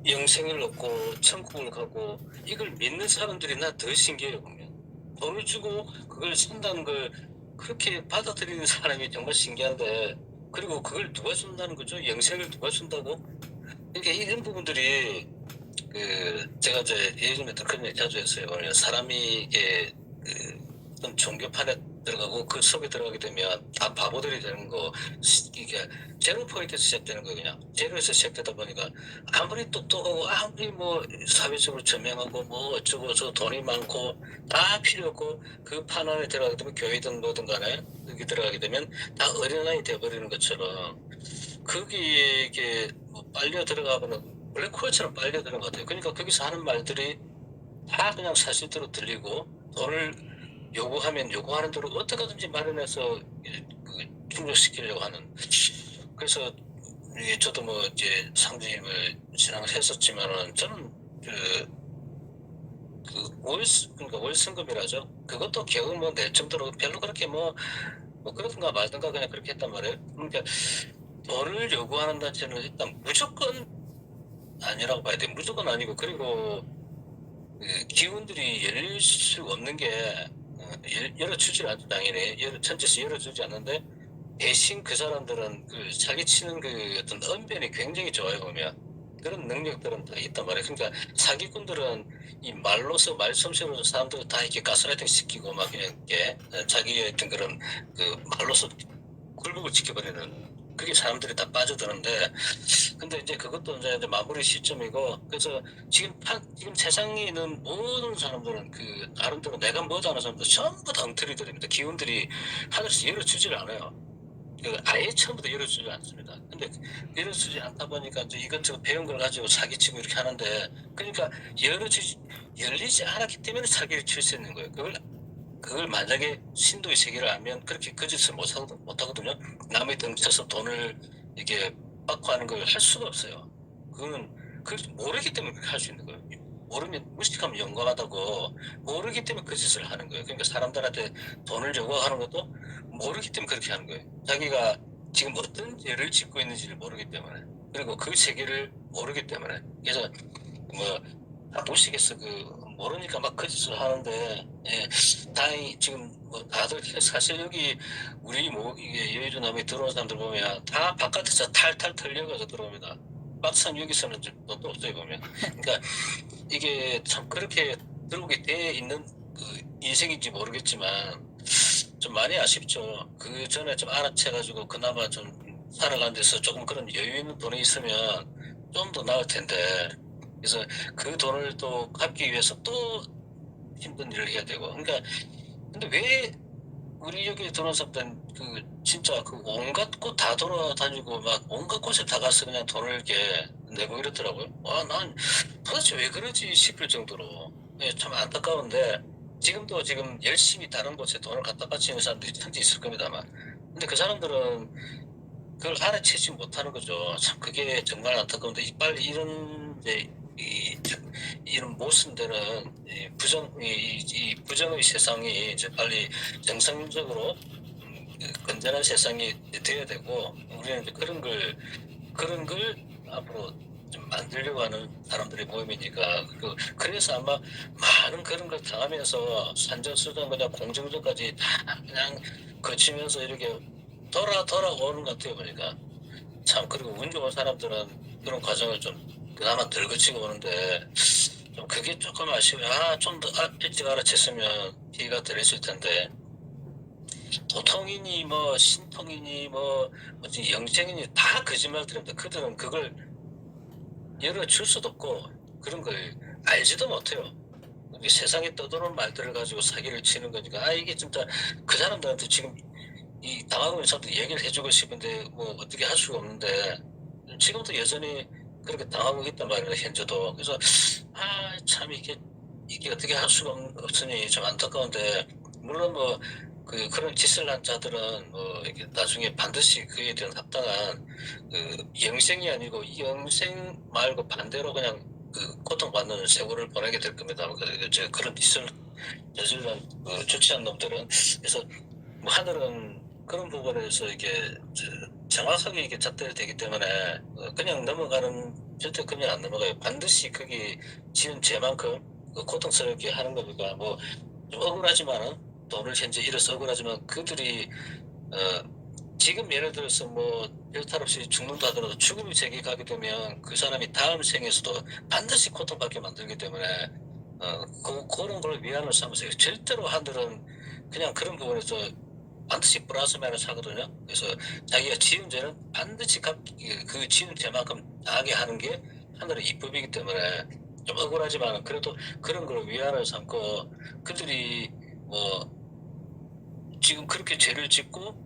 [SPEAKER 6] 영생을 얻고 천국을 가고, 이걸 믿는 사람들이 나 더 신기해요. 보면 돈을 주고 그걸 산다는 걸 그렇게 받아들이는 사람이 정말 신기한데, 그리고 그걸 누가 준다는 거죠? 영생을 누가 준다고? 그러니까 이런 부분들이 제가 이제 예전에도 그런 얘기 자주 했어요. 뭐냐면 사람이 이게 어떤 종교판에 들어가고 그 속에 들어가게 되면 다 바보들이 되는 거, 이게 제로 포인트에서 시작되는 거예요. 그냥 제로에서 시작되다 보니까 아무리 똑똑하고 아무리 뭐 사회적으로 저명하고 뭐 어쩌고 저 돈이 많고 다 필요 없고 그 판 안에 들어가게 되면 교회든 뭐든 간에 여기 들어가게 되면 다 어린아이 돼버리는 것처럼 거기에 이게 뭐 빨려 들어가면 블랙홀처럼 빨려 들어간 것 같아요. 그러니까 거기서 하는 말들이 다 그냥 사실대로 들리고 돈을 요구하면 요구하는 대로 어떻게든지 마련해서 충족시키려고 하는. 그래서 저도 뭐 이제 상주임을 신앙을 했었지만은 저는 그러니까 월승금이라죠. 그것도 겨우 뭐 낼 정도로 별로 그렇게 뭐 그러든가 말든가 그냥 그렇게 했단 말이에요. 그러니까 돈을 요구하는 단체는 일단 무조건 아니라고 봐야 돼. 무조건 아니고, 그리고 기운들이 열릴 수 없는 게 열어주질 않죠. 당연히 천지에서 열어주지 않는데 대신 그 사람들은 자기 치는 어떤 언변이 굉장히 좋아요. 보면 그런 능력들은 다 있단 말이에요. 그러니까 사기꾼들은 이 말로서 말솜씨로서 사람들을 다 이렇게 가스라이팅 시키고 막 그냥 이렇게 자기의 어떤 그런 말로서 굴복을 지켜버리는, 그게 사람들이 다 빠져드는데, 근데 이제 그것도 이제 마무리 시점이고, 그래서 지금 세상에 있는 모든 사람들은 나름대로 내가 뭐도 하는 사람들 전부 다 엉터리들입니다. 기운들이 하늘에서 열어주질 않아요. 아예 처음부터 열어주지 않습니다. 근데 열어주지 않다 보니까 이제 이것저것 배운 걸 가지고 사기치고 이렇게 하는데, 그러니까 열리지 않았기 때문에 사기를 칠 수 있는 거예요. 그걸 만약에 신도의 세계를 알면 그렇게 거짓을 못 하거든요. 남의 덩쳐서 돈을 이렇게 받고 하는 걸 할 수가 없어요. 그걸 모르기 때문에 그렇게 할 수 있는 거예요. 모르면 무식하면 영광하다고, 모르기 때문에 거짓을 하는 거예요. 그러니까 사람들한테 돈을 요구하는 것도 모르기 때문에 그렇게 하는 거예요. 자기가 지금 어떤 죄를 짓고 있는지를 모르기 때문에, 그리고 그 세계를 모르기 때문에. 그래서 다 보시겠어. 모르니까 막 거짓을 하는데, 다행히 지금 다들 사실 여기 우리 이게 여의도남에 들어온 사람들 보면 다 바깥에서 탈탈 털려가서 들어옵니다. 막상 여기서는 또 없어요 보면. 그러니까 이게 참 그렇게 들어오게 돼 있는 인생인지 모르겠지만 좀 많이 아쉽죠. 그 전에 좀 알아채가지고 그나마 좀 살아가는 데서 조금 그런 여유 있는 돈이 있으면 좀 더 나을 텐데, 그래서 그 돈을 또 갚기 위해서 또 힘든 일을 해야 되고. 그러니까 근데 왜 우리 여기 들어온 사람들은 진짜 온갖 곳 다 돌아다니고 막 온갖 곳에 다 가서 그냥 돈을 이렇게 내고 이러더라고요. 난 도대체 왜 그러지 싶을 정도로. 참 안타까운데, 지금 열심히 다른 곳에 돈을 갖다 바치는 사람들이 천지 있을 겁니다만, 근데 그 사람들은 그걸 알아채지 못하는 거죠. 참 그게 정말 안타까운데, 빨리 이런 이런 모순되는 이 부정의 세상이 이제 빨리 정상적으로 건전한 세상이 돼야 되고, 우리는 이제 그런 걸 앞으로 좀 만들려고 하는 사람들의 모임이니까, 그래서 아마 많은 그런 걸 당하면서 산전수전 그냥 공정전까지 다 그냥 거치면서 이렇게 돌아오는 것 같아요 보니까. 참, 그리고 운 좋은 사람들은 그런 과정을 좀 그나마 덜 거치고 오는데, 좀 그게 조금 아쉬워요. 좀 더 일찍 알아챘으면 피해가 덜 했을 텐데, 도통이니 뭐 신통이니 뭐 영생이니 다 거짓말 들입니다. 그들은 그걸 열어줄 수도 없고 그런 걸 알지도 못해요. 우리 세상에 떠도는 말들을 가지고 사기를 치는 거니까, 이게 진짜 그 사람들한테 지금 이 당하고 있는 사람들 얘기를 해주고 싶은데 뭐 어떻게 할 수가 없는데, 지금도 여전히 그렇게 당하고 있단 말이에요, 현재도. 그래서 참 이게 어떻게 할 수가 없으니 좀 안타까운데, 물론 뭐 그런 짓을 한 자들은 이렇게 나중에 반드시 그에 대한 합당한 영생이 아니고 영생 말고 반대로 그냥 고통받는 세월을 보내게 될 겁니다. 그런 짓을 저지른 좋지 않은 놈들은. 그래서 하늘은 그런 부분에서 이게 정확하게 이게 잣대를 대기 때문에 그냥 넘어가는, 절대 그냥 안 넘어가요. 반드시 거기 지은 죄만큼 고통스럽게 하는 거니까. 좀 억울하지만은, 돈을 현재 잃어서 억울하지만 그들이 지금 예를 들어서 뭐 별탈 없이 죽는다 하더라도 죽음이 제게 가게 되면 그 사람이 다음 생에서도 반드시 고통받게 만들기 때문에 그런 걸 위안을 삼으세요. 절대로 하늘은 그냥 그런 부분에서 반드시 플러스 마이너스 하거든요. 그래서 자기가 지은 죄는 반드시 그 지은 죄만큼 나게 하는 게 하늘의 입법이기 때문에 좀 억울하지만 그래도 그런 걸 위안을 삼고 그들이 뭐 지금 그렇게 죄를 짓고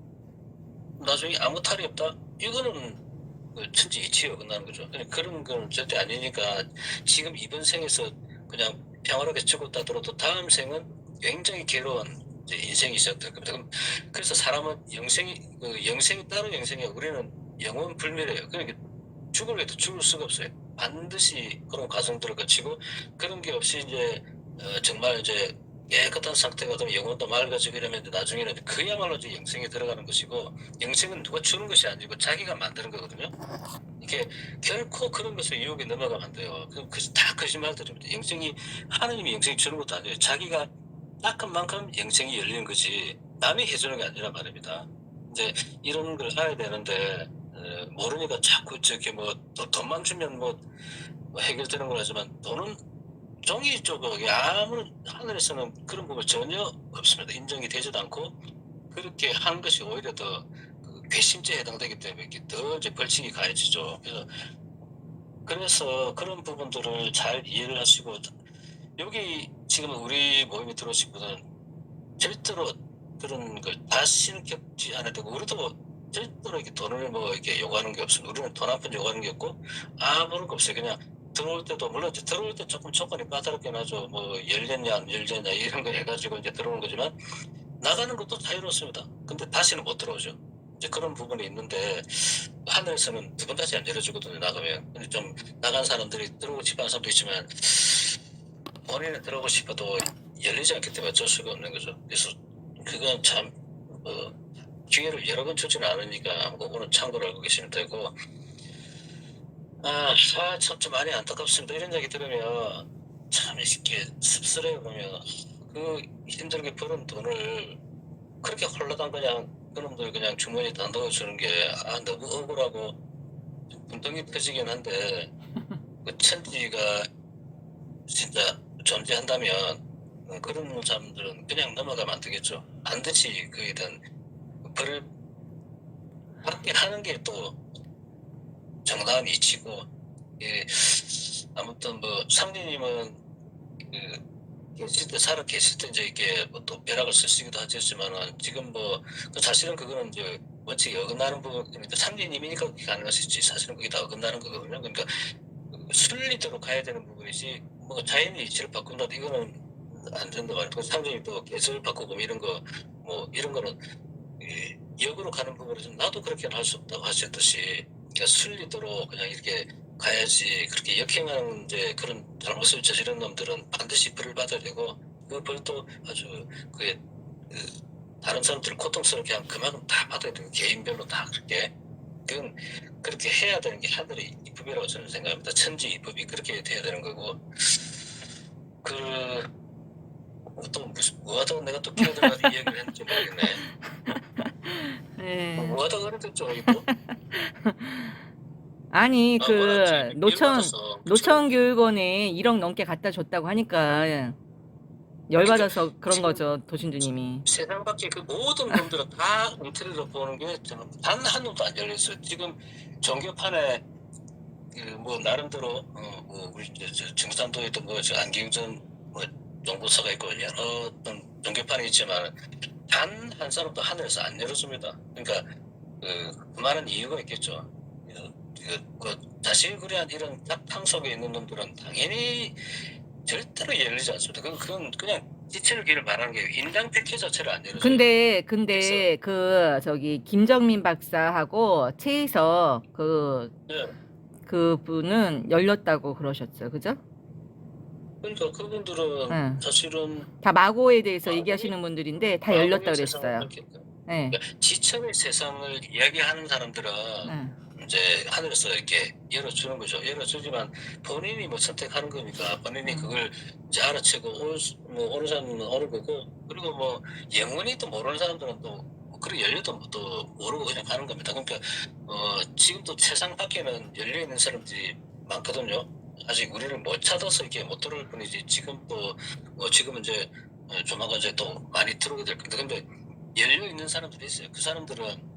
[SPEAKER 6] 나중에 아무 탈이 없다? 이거는 그 천지이치에 어긋나는 거죠. 그런 건 절대 아니니까 지금 이번 생에서 그냥 평화롭게 죽었다 들어도 다음 생은 굉장히 괴로운 이제 인생이 시작될 겁니다. 그래서 사람은 영생이 따로 영생이에요. 우리는 영원 불멸이에요. 그러니까 죽을 해도 죽을 수가 없어요. 반드시 그런 과정들을 거치고 그런 게 없이 이제 정말 이제 깨끗한 상태가 되면 영혼도 맑아지고 이러면 이제 나중에는 그야말로 이제 영생에 들어가는 것이고 영생은 누가 주는 것이 아니고 자기가 만드는 거거든요. 이게 결코 그런 것을 유혹에 넘어가면 안 돼요. 다 거짓말들입니다. 하느님이 영생이 주는 것도 아니에요. 자기가 닦은 만큼 영생이 열리는 거지 남이 해주는 게 아니란 말입니다. 이제 이런 걸 알아야 되는데 모르니까 자꾸 저렇게 뭐 돈만 주면 뭐 해결되는 걸 하지만 돈은 종이 조각이 아무런 하늘에서는 그런 부분 전혀 없습니다. 인정이 되지도 않고 그렇게 한 것이 오히려 더 괘씸죄에 해당되기 때문에 이렇게 더 이제 벌칙이 가해지죠. 그래서 그런 부분들을 잘 이해를 하시고 여기 지금 우리 모임에 들어오신 분은 절대로 그런 걸 다시는 겪지 않아야 되고 우리도 절대로 이렇게 돈을 뭐 이렇게 요구하는 게 없습니다. 우리는 돈 한 푼 요구하는 게 없고 아무런 거 없어요. 그냥 들어올 때도 물론 이제 들어올 때 조금 조건이 까다롭긴 하죠. 뭐 열렸냐 안 열렸냐 이런 거 해가지고 이제 들어오는 거지만 나가는 것도 자유롭습니다. 근데 다시는 못 들어오죠. 이제 그런 부분이 있는데 하늘에서는 두 번 다시 안 열어주거든요. 나가면. 근데 좀 나간 사람들이 들어오고 싶어하는 사람도 있지만 본인은 들어오고 싶어도 열리지 않기 때문에 어쩔 수가 없는 거죠. 그래서 그건 참 기회를 여러 번 주지는 않으니까 그거는 참고를 알고 계시면 되고 참 좀 많이 안타깝습니다. 이런 얘기 들으면 참 이렇게 씁쓸해요. 보면 그 힘들게 벌은 돈을 그렇게 홀라당 그냥 그놈들 그냥 주머니에 다 넣어주는 게 너무 억울하고 분통이 터지긴 한데 그 천지가 진짜 존재한다면 그런 사람들은 그냥 넘어가면 안 되겠죠. 반드시 그에 대한 벌을 받게 하는 게 또 정당한 이치고 아무튼 뭐 상진님은 살아 계실 때 이제 이게 뭐 또 벼락을 쓰시기도 하셨지만은 지금 뭐 사실은 그거는 이제 원칙에 어긋나는 부분이니까 상진님이니까 그렇게 가능할 수 있지 사실은 그게 다 어긋나는 거거든요. 그러니까 순리대로 가야 되는 부분이지 뭐 자연의 이치를 바꾼다 이거는 안 된다 말이고 상진이 또 계절 바꾸고 이런 거 뭐 이런 거는 역으로 가는 부분에서 나도 그렇게는 할 수 없다고 하셨듯이 그러니까 순리대로 그냥 이렇게 가야지 그렇게 역행하는 이제 그런 잘못을 저지른 놈들은 반드시 벌을 받아야 되고 그 벌도 아주 다른 사람들을 고통스럽게 한 그만큼 다 받아야 되고 개인별로 다 그건 그렇게 해야 되는 게 하늘의 입법이라고 저는 생각합니다. 천지 입법이 그렇게 돼야 되는 거고 또 뭐 하다가 내가 또 끼어들어가지고 이야기를 했는지 모르겠네.
[SPEAKER 2] 네.
[SPEAKER 6] 뭐 하다가 그랬겠죠 이거?
[SPEAKER 2] 아니
[SPEAKER 6] 뭐라
[SPEAKER 2] 노천교육원에 1억 넘게 갖다 줬다고 하니까 열받아서 그런 거죠 도신주님이.
[SPEAKER 6] 세상 밖에 그 모든 놈들은 다 엉터리로 보는 게 단 한 놈도 안 열렸어요. 지금 종교판에 뭐 나름대로 뭐 우리 증산도에도 뭐 안경전 뭐 정보사가 있고 여러 어떤 종교판이 있지만 단 한 사람도 하늘에서 안 열어줍니다. 그러니까 그 많은 이유가 있겠죠. 자신구레한 이런 탕 속에 있는 놈들은 당연히 절대로 열리지 않습니다. 그건 그냥 지체를 길을 말하는 게 인당 패키지 자체를 안 열어줘요.
[SPEAKER 2] 근데 그 저기 김정민 박사하고 최희석
[SPEAKER 6] 네.
[SPEAKER 2] 그 분은 열렸다고 그러셨어요, 그죠?
[SPEAKER 6] 그러니까 그분들은
[SPEAKER 2] 응.
[SPEAKER 6] 사실은
[SPEAKER 2] 다 마고에 대해서 얘기하시는 분들인데 다 열렸다 그랬어요. 네.
[SPEAKER 6] 그러니까 지천의 세상을 이야기하는 사람들은 이제 하늘에서 이렇게 열어주는 거죠. 열어주지만 본인이 뭐 선택하는 거니까 본인이 그걸 이제 알아채고 뭐 오는 사람은 오는 거고 그리고 뭐 영원히 또 모르는 사람들은 또 그런 열려도 또 모르고 그냥 가는 겁니다. 그러니까 지금도 세상 밖에는 열려 있는 사람들이 많거든요. 아직 우리를 못 찾아서 이렇게 못 들어올 뿐이지 지금 또 지금은 이제 조만간 이제 또 많이 들어오게 될 건데 근데 열려 있는 사람들이 있어요. 그 사람들은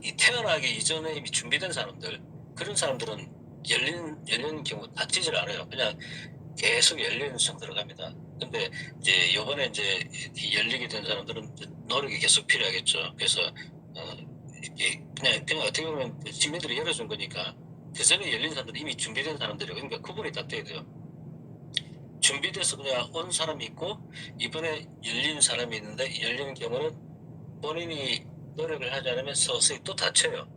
[SPEAKER 6] 이 태어나기 이전에 이미 준비된 사람들 그런 사람들은 열리는 경우 닫히질 않아요. 그냥 계속 열리는 척 들어갑니다. 근데 이제 요번에 이제 열리게 된 사람들은 노력이 계속 필요하겠죠. 그래서 이게 그냥 어떻게 보면 시민들이 열어준 거니까 그 전에 열린 사람들은 이미 준비된 사람들이에요. 그러니까 구분이 딱 돼야 돼요. 준비돼서 그냥 온 사람이 있고 이번에 열린 사람이 있는데 열리는 경우는 본인이 노력을 하지 않으면 서서히 또 닫혀요.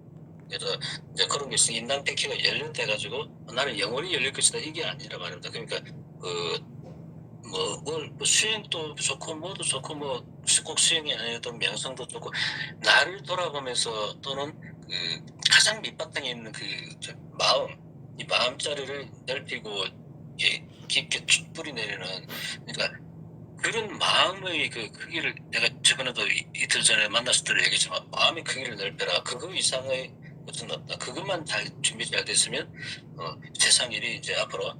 [SPEAKER 6] 그래서 이제 그런 게 있으니 인당 패키가 열렸대 가지고 나는 영원히 열릴 것이다 이게 아니라 말입니다. 그러니까 뭐 수행도 좋고 뭐도 좋고 뭐 꼭 수행이 아니어도 명상도 좋고 나를 돌아보면서 또는 그 가장 밑바탕에 있는 그 마음 이 마음자리를 넓히고 깊게 쭉 뿌리내리는 그러니까 그런 마음의 그 크기를 내가 저번에도 이틀 전에 만났을 때 얘기했지만 마음의 크기를 넓혀라 그거 이상의 것은 없다 그것만 잘 준비 잘 됐으면 세상 일이 이제 앞으로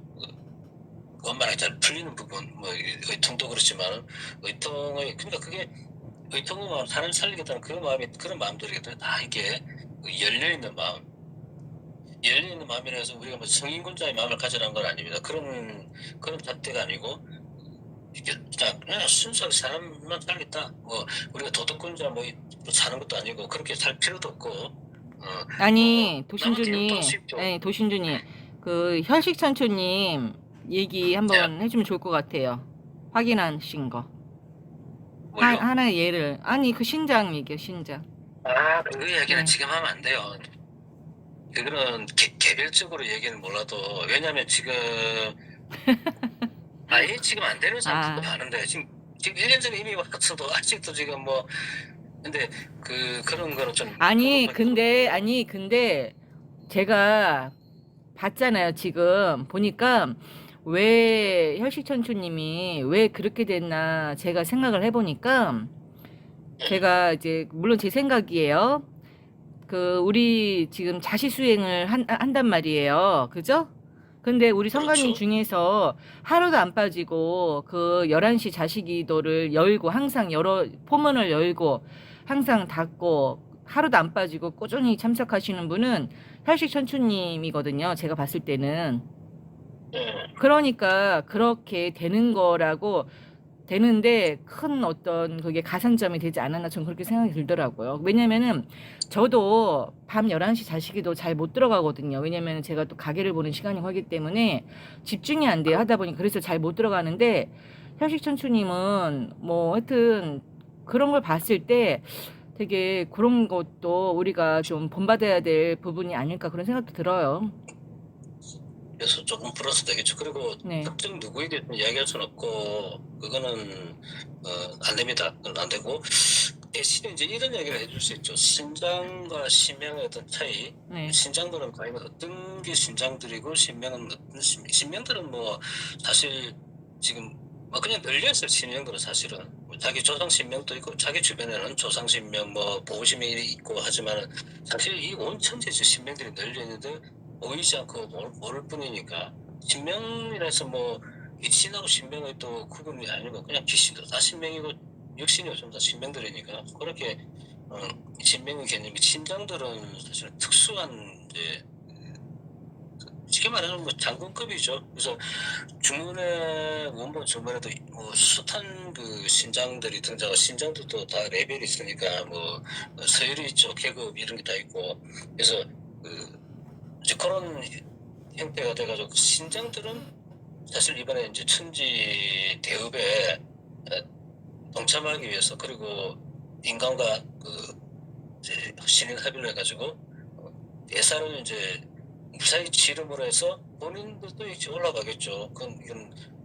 [SPEAKER 6] 원만하게 잘 풀리는 부분 뭐 의통도 그렇지만 의통의 그러니까 그게 의통의 마음 사람을 살리겠다는 그 마음이 그런 마음들이거든요. 다 이게 열려있는 마음 열려있는 마음이라서 우리가 뭐 성인군자의 마음을 가져라는 건 아닙니다. 그런 잣대가 아니고 이렇게 그냥 순수하게 사람만 살겠다 뭐 우리가 도덕군자 뭐 사는 것도 아니고 그렇게 살 필요도 없고
[SPEAKER 2] 아니
[SPEAKER 6] 남한테
[SPEAKER 2] 도신주님 그 혈식천초님 얘기 한번 해주면 좋을 것 같아요. 확인하신 거.
[SPEAKER 6] 뭐요?
[SPEAKER 2] 하나의 예를 아니 그 신장 얘기요 신장.
[SPEAKER 6] 그 이야기는 지금 하면 안 돼요. 그거는 개별적으로 얘기는 몰라도 왜냐면 지금 아예 지금 안 되는 사람들도 많은데 지금 1년 전에 이미 왔어도 아직도 지금 뭐 근데 그런 거는 좀
[SPEAKER 2] 근데 제가 봤잖아요. 지금 보니까 왜 혈식천초님이 왜 그렇게 됐나 제가 생각을 해보니까 제가 이제 물론 제 생각이에요. 그 우리 지금 자시수행을 한단 말이에요. 그죠? 근데 우리 성가님
[SPEAKER 6] 그렇죠.
[SPEAKER 2] 중에서 하루도 안 빠지고 그 11시 자시기도를 열고 항상 여러 포문을 열고 항상 닫고 하루도 안 빠지고 꾸준히 참석하시는 분은 혈식천초님이거든요. 제가 봤을 때는. 그러니까 그렇게 되는 거라고 되는데 큰 어떤 그게 가산점이 되지 않았나 저는 그렇게 생각이 들더라고요. 왜냐면은 저도 밤 11시 자시기도 잘 못 들어가거든요. 왜냐면 제가 또 가게를 보는 시간이 하기 때문에 집중이 안 돼요. 하다 보니까 그래서 잘 못 들어가는데 혈식천초님은 뭐 하여튼 그런 걸 봤을 때 되게 그런 것도 우리가 좀 본받아야 될 부분이 아닐까 그런 생각도 들어요.
[SPEAKER 6] 그래서 조금 플러스 되겠죠. 그리고
[SPEAKER 2] 네.
[SPEAKER 6] 특정 누구에게 이야기할 수는 없고 그거는 안 됩니다. 그건 안 되고 대신에 이제 이런 얘기를 해줄 수 있죠. 신장과 신명의 어떤 차이.
[SPEAKER 2] 네.
[SPEAKER 6] 신장들은 과연 어떤 게 신장들이고 신명은 어떤 신명들은 뭐 사실 지금 뭐 그냥 널렸어요. 신명들은 사실은 뭐 자기 조상 신명도 있고 자기 주변에는 조상 신명 뭐 보호신명이 있고 하지만 사실 이 온 천지에서 신명들이 널려 있는데 보이지 않고 모를 뿐이니까 신명이라서 뭐 귀신하고 신명의 또 구분이 아니고 그냥 귀신도 다 신명이고 육신이 전부 다 신명들이니까 그렇게 신명의 개념이 신장들은 사실 특수한 이제 쉽게 말하면 뭐 장군급이죠. 그래서 주문에 원본 주문에도 뭐 숱한 그 신장들이 등장하고 신장들도 다 레벨이 있으니까 뭐 서열이 있죠. 계급 이런 게 다 있고 그래서 이제 그런 형태가 돼가지고 신장들은 사실 이번에 이제 천지 대업에 동참하기 위해서 그리고 인간과 그 이제 신인 합의를 해가지고 대사를 이제 무사히 치름으로 해서 본인들도 이제 올라가겠죠. 이건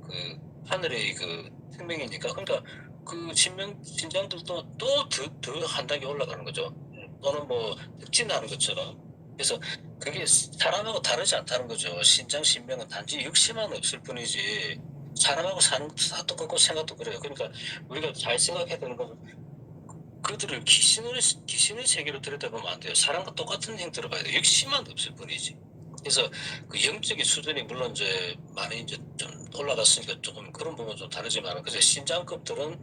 [SPEAKER 6] 그 하늘의 그 생명이니까 그러니까 그 신장들도 또 더 한 단계 올라가는 거죠. 또는 뭐 흑진하는 것처럼. 그래서 그게 사람하고 다르지 않다는 거죠. 신장 신명은 단지 육신만 없을 뿐이지 사람하고 사는 것도 다 똑같고 생각도 그래요. 그러니까 우리가 잘 생각해야 되는 건 그들을 귀신의 세계로 들여다보면 안 돼요. 사람과 똑같은 형태로 봐야 돼요. 욕심만 없을 뿐이지. 그래서 그 영적인 수준이 물론 이제 많이 이제 좀 올라갔으니까 조금 그런 부분은 좀 다르지만, 그래서 신장급들은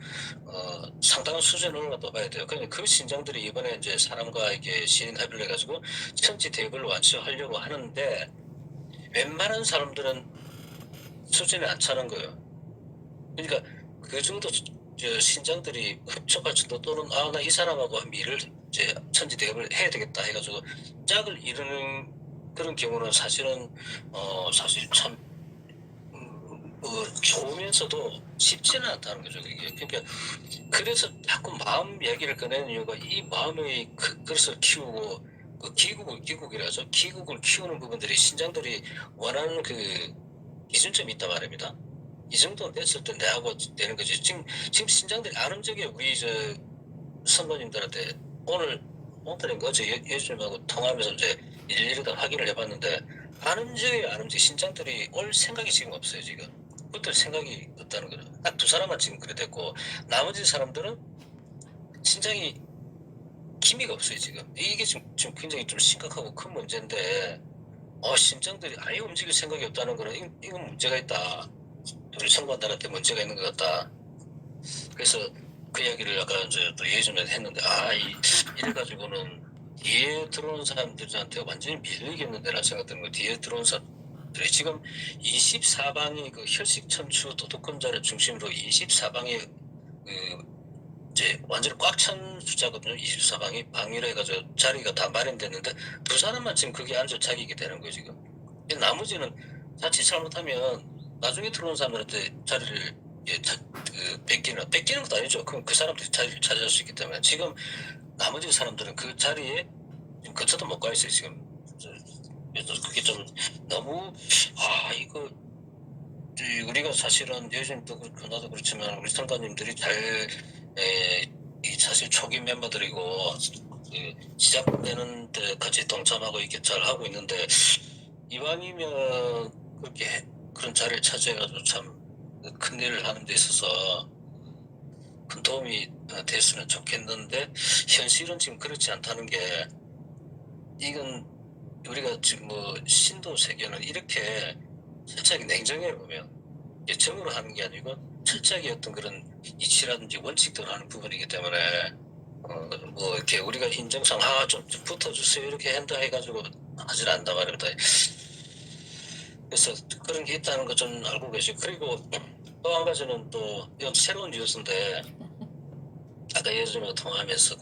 [SPEAKER 6] 상당한 수준을 올라가 봐야 돼요. 그러니까 그 신장들이 이번에 이제 사람과 이게 신인 합의를 해가지고 천지 대업을 완수하려고 하는데, 웬만한 사람들은 수준이 안 차는 거예요. 그러니까 그 정도 신장들이 흡족할 정도, 또는 나 이 사람하고 일을 이제 천지 대업을 해야 되겠다 해가지고 짝을 이루는 그런 경우는 사실은 사실 참 좋으면서도 쉽지는 않다는 거죠. 이게 그러니까 그래서 자꾸 마음 얘기를 꺼내는 이유가, 이 마음의 그래서 키우고 그 기국이라죠. 기국을 키우는 부분들이 신장들이 원하는 그 기준점이 있단 말입니다. 이 정도 됐을 때 내하고 되는 거지. 지금 신장들이 안 움직여요. 우리 저 선배님들한테 오늘인가 어제 예수님하고 통화하면서 이제 일일이 다 확인을 해봤는데, 안 움직여. 신장들이 올 생각이 지금 없어요. 지금 그것도 생각이 없다는 거죠. 딱 두 사람만 지금 그래 됐고, 나머지 사람들은 신장이 기미가 없어요. 지금 이게 지금 굉장히 좀 심각하고 큰 문제인데, 신장들이 아예 움직일 생각이 없다는 거는 이건 문제가 있다. 우리 성관들한테 문제가 있는 것 같다. 그래서 그 이야기를 아까 이제 또 예전에 했는데, 이래가지고는 뒤에 들어오는 사람들한테 완전히 밀리겠는데라는 생각 드는 거. 뒤에 들어온 사람들이 지금 24방이 그 혈식 천추 도덕권자를 중심으로 24방이 이제 완전히 꽉 찬 숫자거든요. 24방이 방위로 해가지고 자리가 다 마련됐는데, 두 사람만 지금 거기 앉아 자기게 되는 거예요. 지금 나머지는 자칫 잘못하면 나중에 들어오는 사람들한테 자리를 뺏기는 것도 아니죠. 그럼 그 사람들이 자리를 차지할 수 있기 때문에, 지금 나머지 사람들은 그 자리에 지금 근처도 못 가 있어요. 지금 그래서 그게 좀 너무 이거 우리가 사실은 예전도 그렇고 나도 그렇지만 우리 성가님들이 사실 초기 멤버들이고 시작되는 데 같이 동참하고 이렇게 잘 하고 있는데, 이왕이면 그렇게 그런 자리를 차지해가지고 참 큰 일을 하는 데 있어서 큰 도움이 됐으면 좋겠는데, 현실은 지금 그렇지 않다는 게, 이건 우리가 지금 신도 세계는 이렇게 철저하게 냉정해 보면 정으로 하는 게 아니고 철저하게 어떤 그런 이치라든지 원칙대로 하는 부분이기 때문에, 이렇게 우리가 인정상 좀 붙어주세요 이렇게 한다 해가지고 하질 않단 말입니다. 그래서 그런 게 있다는 거 좀 알고 계시고, 그리고 또 한 가지는 또 이건 새로운 뉴스인데, 아까 예전에 통화하면서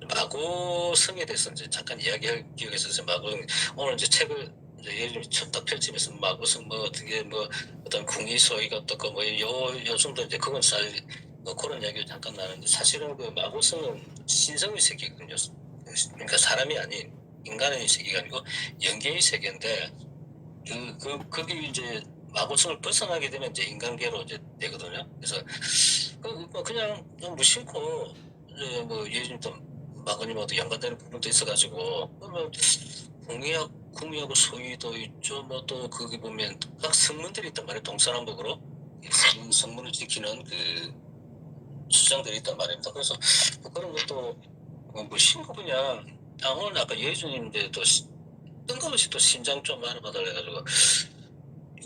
[SPEAKER 6] 마고성에 대해서 이제 잠깐 이야기할 기억이 있어서, 오늘 이제 책을 이제 예전에 딱 펼치면서 마고성 어떻게 어떤 궁이소이가 어떻고 요 정도 이제 그건 그런 이야기를 잠깐 나누는데, 사실은 그 마고성은 신성의 세계거든요. 그러니까 사람이 아닌 인간의 세계가 아니고 영계의 세계인데, 거기 이제 마고성을 벗어나게 되면 이제 인간계로 이제 되거든요. 그래서 그냥 좀 무심코 예전에 또 마고님하고도 연관되는 부분도 있어가지고, 궁이하고 소위도 있죠. 또 거기 보면 각 성문들이 있단 말이에요. 동서남북으로 성문을 지키는 그 수장들이 있단 말입니다. 그래서 그런 것도 무심코 그냥 오늘 아까 예수님인데 또 뜬금없이 또 신장 좀 알아봐달라 해가지고,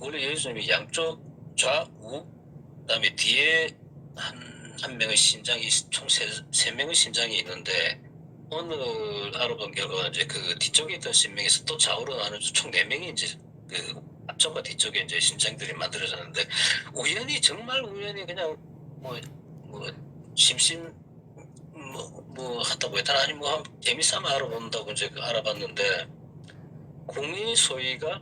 [SPEAKER 6] 원래 예수님이 양쪽 좌우 그다음에 뒤에 한 명의 신장이 총 세 명의 신장이 있는데, 오늘 알아본 결과가 이제 그 뒤쪽에 있던 신명에서 또 좌우로 나눠서 총 4명이 이제 그 앞쪽과 뒤쪽에 이제 신장들이 만들어졌는데, 정말 우연히 그냥 하다고 했다나 아니 재미삼아 알아본다고 이제 알아봤는데, 궁이 소위가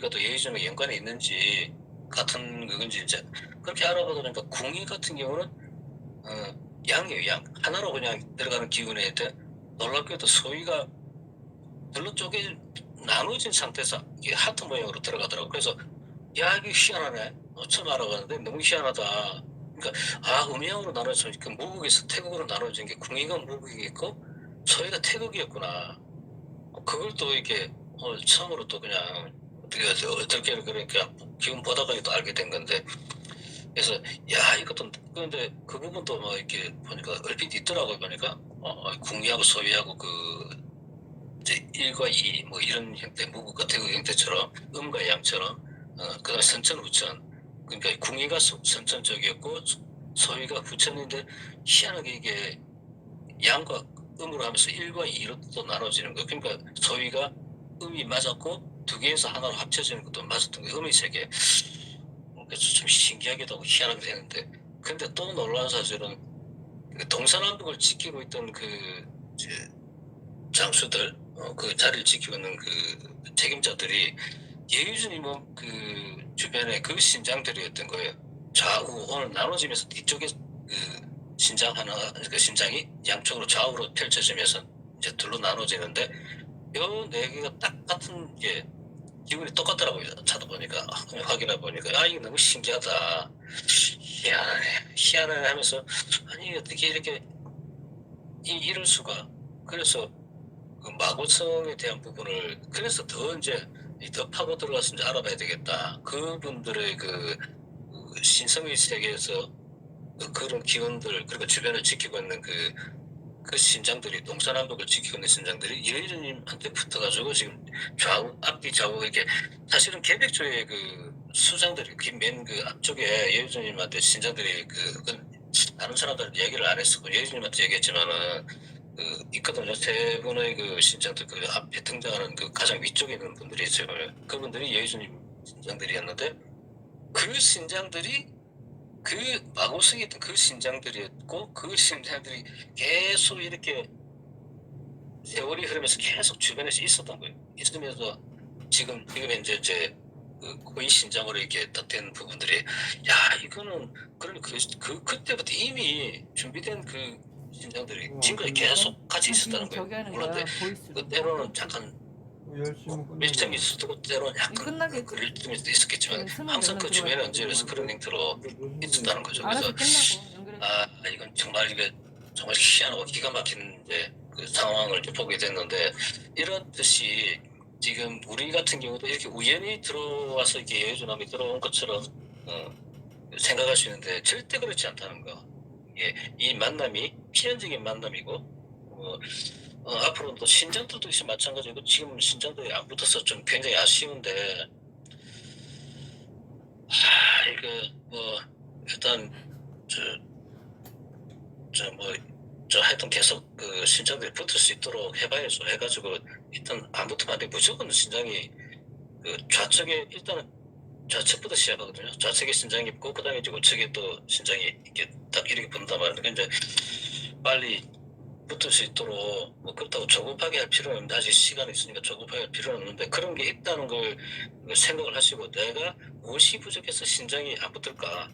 [SPEAKER 6] 또 예의점에 연관이 있는지 같은 그건지 이제 그렇게 알아보다 보니까, 궁이 같은 경우는 양이에요. 양 하나로 그냥 들어가는 기운에 때, 놀랍게도 소위가 별로 쪽에 나눠진 상태에서 이게 하트 모양으로 들어가더라고. 그래서 이게 희한하네. 처음 알아봤는데 너무 희한하다. 그러니까 음양으로 나눠서 그 무국에서 태국으로 나눠진 게, 궁이가 무국이겠고 소위가 태국이었구나. 그걸 또 이렇게 처음으로 또 그냥 어떻게 그러니까 기운 보다가 또 알게 된 건데, 그래서 야 이것도 그런데 그 부분도 뭐 이렇게 보니까 얼핏 있더라고요. 보니까 궁리하고 소위하고 그 이제 1과 2 뭐 이런 형태, 무구가 대구 형태처럼 음과 양처럼 그다음에 선천 후천, 그러니까 궁이가 선천 쪽이었고 소위가 후천인데 희한하게 이게 양과 음으로 하면서 1과 2로 또 나눠지는 거. 그러니까 소위가 음이 맞았고 두 개에서 하나로 합쳐지는 것도 맞았던 거예요. 음이 세 개. 그래서 좀 신기하기도 하고 희한하게 되는데, 근데 또 놀라운 사실은 그 동서남북을 지키고 있던 그 이제 장수들, 그 자리를 지키고 있는 그 책임자들이 예유준이 뭐 그 주변에 그 신장들이었던 거예요. 좌우 오늘 나눠지면서 뒤쪽에 그 신장 하나, 그 신장이 양쪽으로 좌우로 펼쳐지면서 이제 둘로 나눠지는데 요 네 개가 딱 같은 게 기분이 똑같더라고요. 찾아보니까 확인해 보니까 아 이게 너무 신기하다, 희한해 하면서 아니 어떻게 이렇게 이럴 수가. 그래서 그 마고성에 대한 부분을 그래서 더 이제 더 파고 들어가서 이제 알아봐야 되겠다. 그분들의 그 신성의 세계에서 그런 기운들, 그리고 주변을 지키고 있는 그 신장들이, 동서남북을 지키고 있는 신장들이 예의주님한테 붙어가지고 지금 좌우, 앞뒤 좌우 이렇게 사실은 개백조의 그 수장들이 맨 그 앞쪽에 예의주님한테 신장들이 그건 다른 사람들은 얘기를 안 했었고 예의주님한테 얘기했지만은 그 있거든요. 세 분의 그 신장들, 그 앞에 등장하는 그 가장 위쪽에 있는 분들이 있어요. 그분들이 예의주님 신장들이었는데 그 신장들이 그 마고성에 있던 그 신장들이었고 그 신장들이 계속 이렇게 세월이 흐르면서 계속 주변에서 있었던 거예요. 있으면서 지금 이제 그 고위 신장으로 이렇게 딱 된 부분들이 야 이거는 그런 그때부터 이미 준비된 그 신장들이 지금까지 계속 같이 있었다는 거예요.
[SPEAKER 2] 저기 하는
[SPEAKER 6] 물론
[SPEAKER 2] 거야 보이스로.
[SPEAKER 6] 그 때로는 잠깐 밀점이 있을 때고 때로는 약간
[SPEAKER 2] 끝나게
[SPEAKER 6] 그릴 틈이 있었겠지만
[SPEAKER 2] 수능
[SPEAKER 6] 항상 그
[SPEAKER 2] 몇명
[SPEAKER 6] 주변에
[SPEAKER 2] 들어갔다.
[SPEAKER 6] 언제에서 그런 행태로 있었다는 거죠.
[SPEAKER 2] 알아서
[SPEAKER 6] 그래서
[SPEAKER 2] 끝나고 연결해.
[SPEAKER 6] 아 이건 정말 이게 정말 희한하고 기가 막힌 이제 그 상황을 이제 보게 됐는데, 이런 뜻이 지금 우리 같은 경우도 이렇게 우연히 들어와서 이렇게 예유준함이 들어온 것처럼 생각할 수 있는데 절대 그렇지 않다는 거. 예, 이 만남이 필연적인 만남이고 앞으로는 또 신장들도 역시 마찬가지고 지금 신장들이 안 붙어서 좀 굉장히 아쉬운데 이거 뭐 일단 저 하여튼 계속 그 신장들이 붙을 수 있도록 해봐야죠. 해가지고 일단 안 붙으면 안 돼. 무조건 신장이 그 좌측에 일단은 좌측부터 시작하거든요. 좌측에 신장이 있고 그다음에 이제 우측에 또 신장이 이렇게 딱 이렇게 붙는단 말이에요. 그러니까 이제 빨리 붙을 수 있도록 뭐 그렇다고 조급하게 할 필요는 없는데, 아직 시간이 있으니까 조급하게 할 필요는 없는데 그런 게 있다는 걸 생각을 하시고 내가 무엇이 부족해서 신장이 안 붙을까.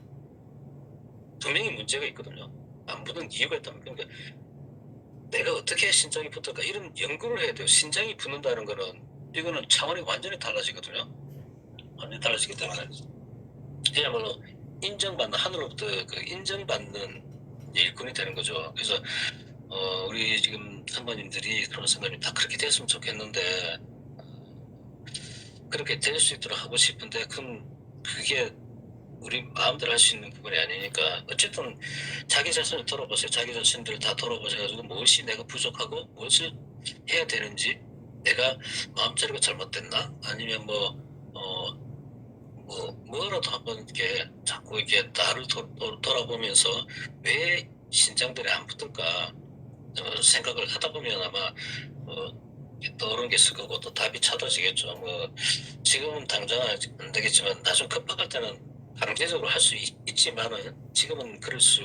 [SPEAKER 6] 분명히 문제가 있거든요. 안 붙는 이유가 있다면 그러니까 내가 어떻게 신장이 붙을까 이런 연구를 해야 돼요. 신장이 붙는다는 거는 이거는 차원이 완전히 달라지거든요. 완전히 달라지기 때문에 그야말로 인정받는, 하늘로부터 그 인정받는 일꾼이 되는 거죠. 그래서 우리 지금 선배님들이, 그런 선배님 다 그렇게 됐으면 좋겠는데 그렇게 될 수 있도록 하고 싶은데 그럼 그게 우리 마음대로 할 수 있는 부분이 아니니까 어쨌든 자기 자신을 돌아보세요. 자기 자신들 다 돌아보셔가지고 무엇이 내가 부족하고 무엇을 해야 되는지, 내가 마음자리가 잘못됐나 아니면 뭐라도 한번 이렇게 자꾸 이렇게 나를 돌아보면서 왜 신장들이 안 붙을까 생각을 하다 보면 아마 떠오르는 게 있을 거고 또 답이 찾아지겠죠. 지금은 당장 안 되겠지만 나중 급박할 때는 강제적으로 할 수 있지만은 지금은 그럴 수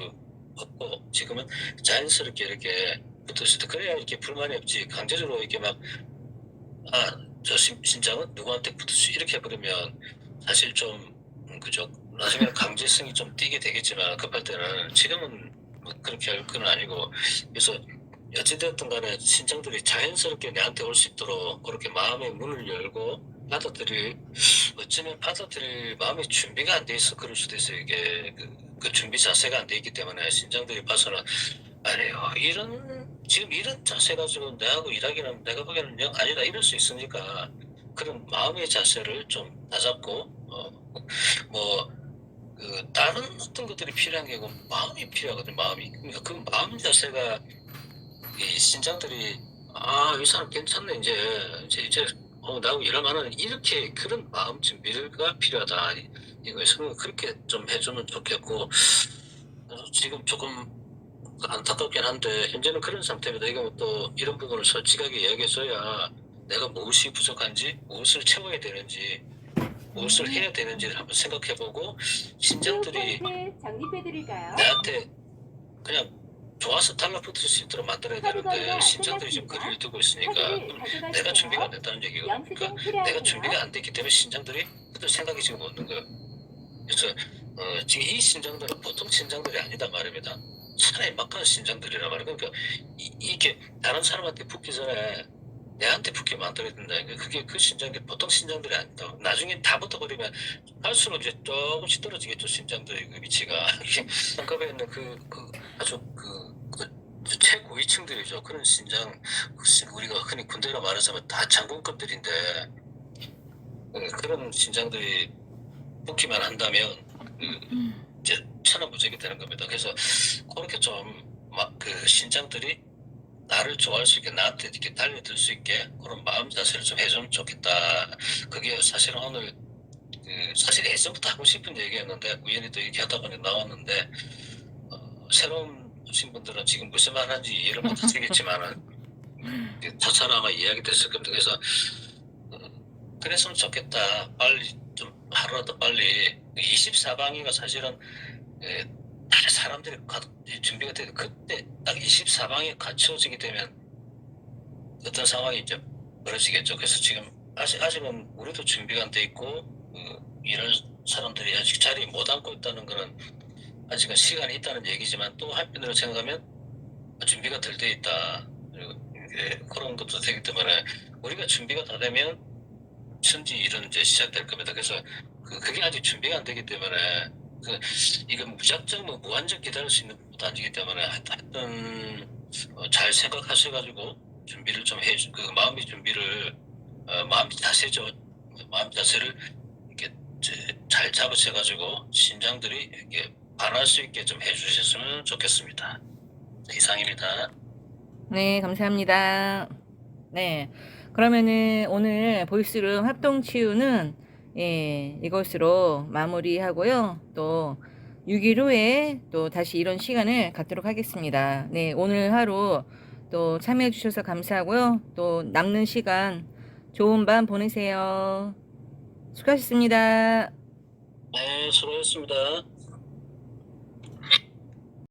[SPEAKER 6] 없고 지금은 자연스럽게 이렇게 붙을 수 있다. 그래야 이렇게 불만이 없지. 강제적으로 이렇게 저 신장은 누구한테 붙을 수 이렇게 해버리면 사실 좀 그죠. 나중에는 강제성이 좀 띄게 되겠지만 급할 때는 지금은 그렇게 할 건 아니고, 그래서 어찌되었든 간에 신장들이 자연스럽게 내한테 올 수 있도록 그렇게 마음의 문을 열고 어쩌면 받아들일 마음의 준비가 안 돼 있어. 그럴 수도 있어요. 이게 그 준비 자세가 안 돼 있기 때문에 신장들이 봐서는 아니요 지금 이런 자세 가지고 내하고 일하기는 내가 보기에는 영 아니다 이럴 수 있으니까 그런 마음의 자세를 좀 다잡고 다른 어떤 것들이 필요한 게 아니고 마음이 필요하거든. 마음이. 그러니까 그 마음 자체가 이 신장들이 이 사람 괜찮네 이제 나하고 일하면은 이렇게 그런 마음 준비가 필요하다 이거에서 그렇게 좀 해주면 좋겠고 지금 조금 안타깝긴 한데 현재는 그런 상태입니다. 이거 또 이런 부분을 솔직하게 이야기해줘야 내가 무엇이 부족한지 무엇을 채워야 되는지 무엇을 해야 되는지를 한번 생각해보고 신장들이 나한테 그냥 좋아서 달라붙을 수 있도록 만들어야 되는데 신장들이 지금 거리를 두고 있으니까 그럼 내가 준비가 안 됐다는 얘기거든요. 그러니까 내가 준비가 안 됐기 때문에 신장들이 그들 생각이 지금 없는 거예요. 그래서 지금 이 신장들은 보통 신장들이 아니다 말입니다. 차라리 막한 신장들이란 말이에요. 그러니까 이게 다른 사람한테 붙기 전에 내한테 붙게 만들어야 된다. 그게 그 신장들이 보통 신장들이 아니다. 나중에 다 붙어버리면 갈수록 이제 조금씩 떨어지겠죠. 신장들의 그 위치가. 상급에 있는 아주 최고위층들이죠. 그런 신장 우리가 흔히 군대로 말하자면 다 장군급들인데 그런 신장들이 붙기만 한다면 이제 천하무적이 되는 겁니다. 그래서 그렇게 좀 막 그 신장들이 나를 좋아할 수 있게 나한테 이렇게 달려들 수 있게 그런 마음 자세를 좀 해주면 좋겠다. 그게 사실은 오늘 사실 예전부터 하고 싶은 얘기였는데 우연히 또 이렇게 하다 보니 나왔는데 새로운 오신 분들은 지금 무슨 말 하는지 이해를 못 하시겠지만은 저처럼 아마 이야기 됐을 겁니다. 그래서 그랬으면 좋겠다. 빨리 좀 하루라도 빨리 24방위가 사실은 다 사람들이 준비가 되고 그때 딱 24방이 갖춰지게 되면 어떤 상황이 이제 벌어지겠죠. 그래서 지금 아직은 우리도 준비가 안 돼 있고 이런 사람들이 아직 자리에 못 앉고 있다는 거는 아직은 시간이 있다는 얘기지만 또 한편으로 생각하면 준비가 덜 돼 있다. 그리고 그런 것도 되기 때문에 우리가 준비가 다 되면 천지 일은 이제 시작될 겁니다. 그래서 그게 아직 준비가 안 되기 때문에 이건 무작정 무한정 기다릴 수 있는 것도 아니기 때문에 하여튼 잘 생각하셔가지고 준비를 좀 마음의 준비를 마음 자세죠. 마음 자세를 이렇게 잘 잡으셔가지고 신장들이 이렇게 반할 수 있게 좀 해주셨으면 좋겠습니다. 이상입니다.
[SPEAKER 2] 네, 감사합니다. 네, 그러면은 오늘 보이스룸 합동치유는 이것으로 마무리하고요. 또 6일 후에 또 다시 이런 시간을 갖도록 하겠습니다. 네, 오늘 하루 또 참여해 주셔서 감사하고요. 또 남는 시간 좋은 밤 보내세요. 수고하셨습니다.
[SPEAKER 6] 네, 수고하셨습니다.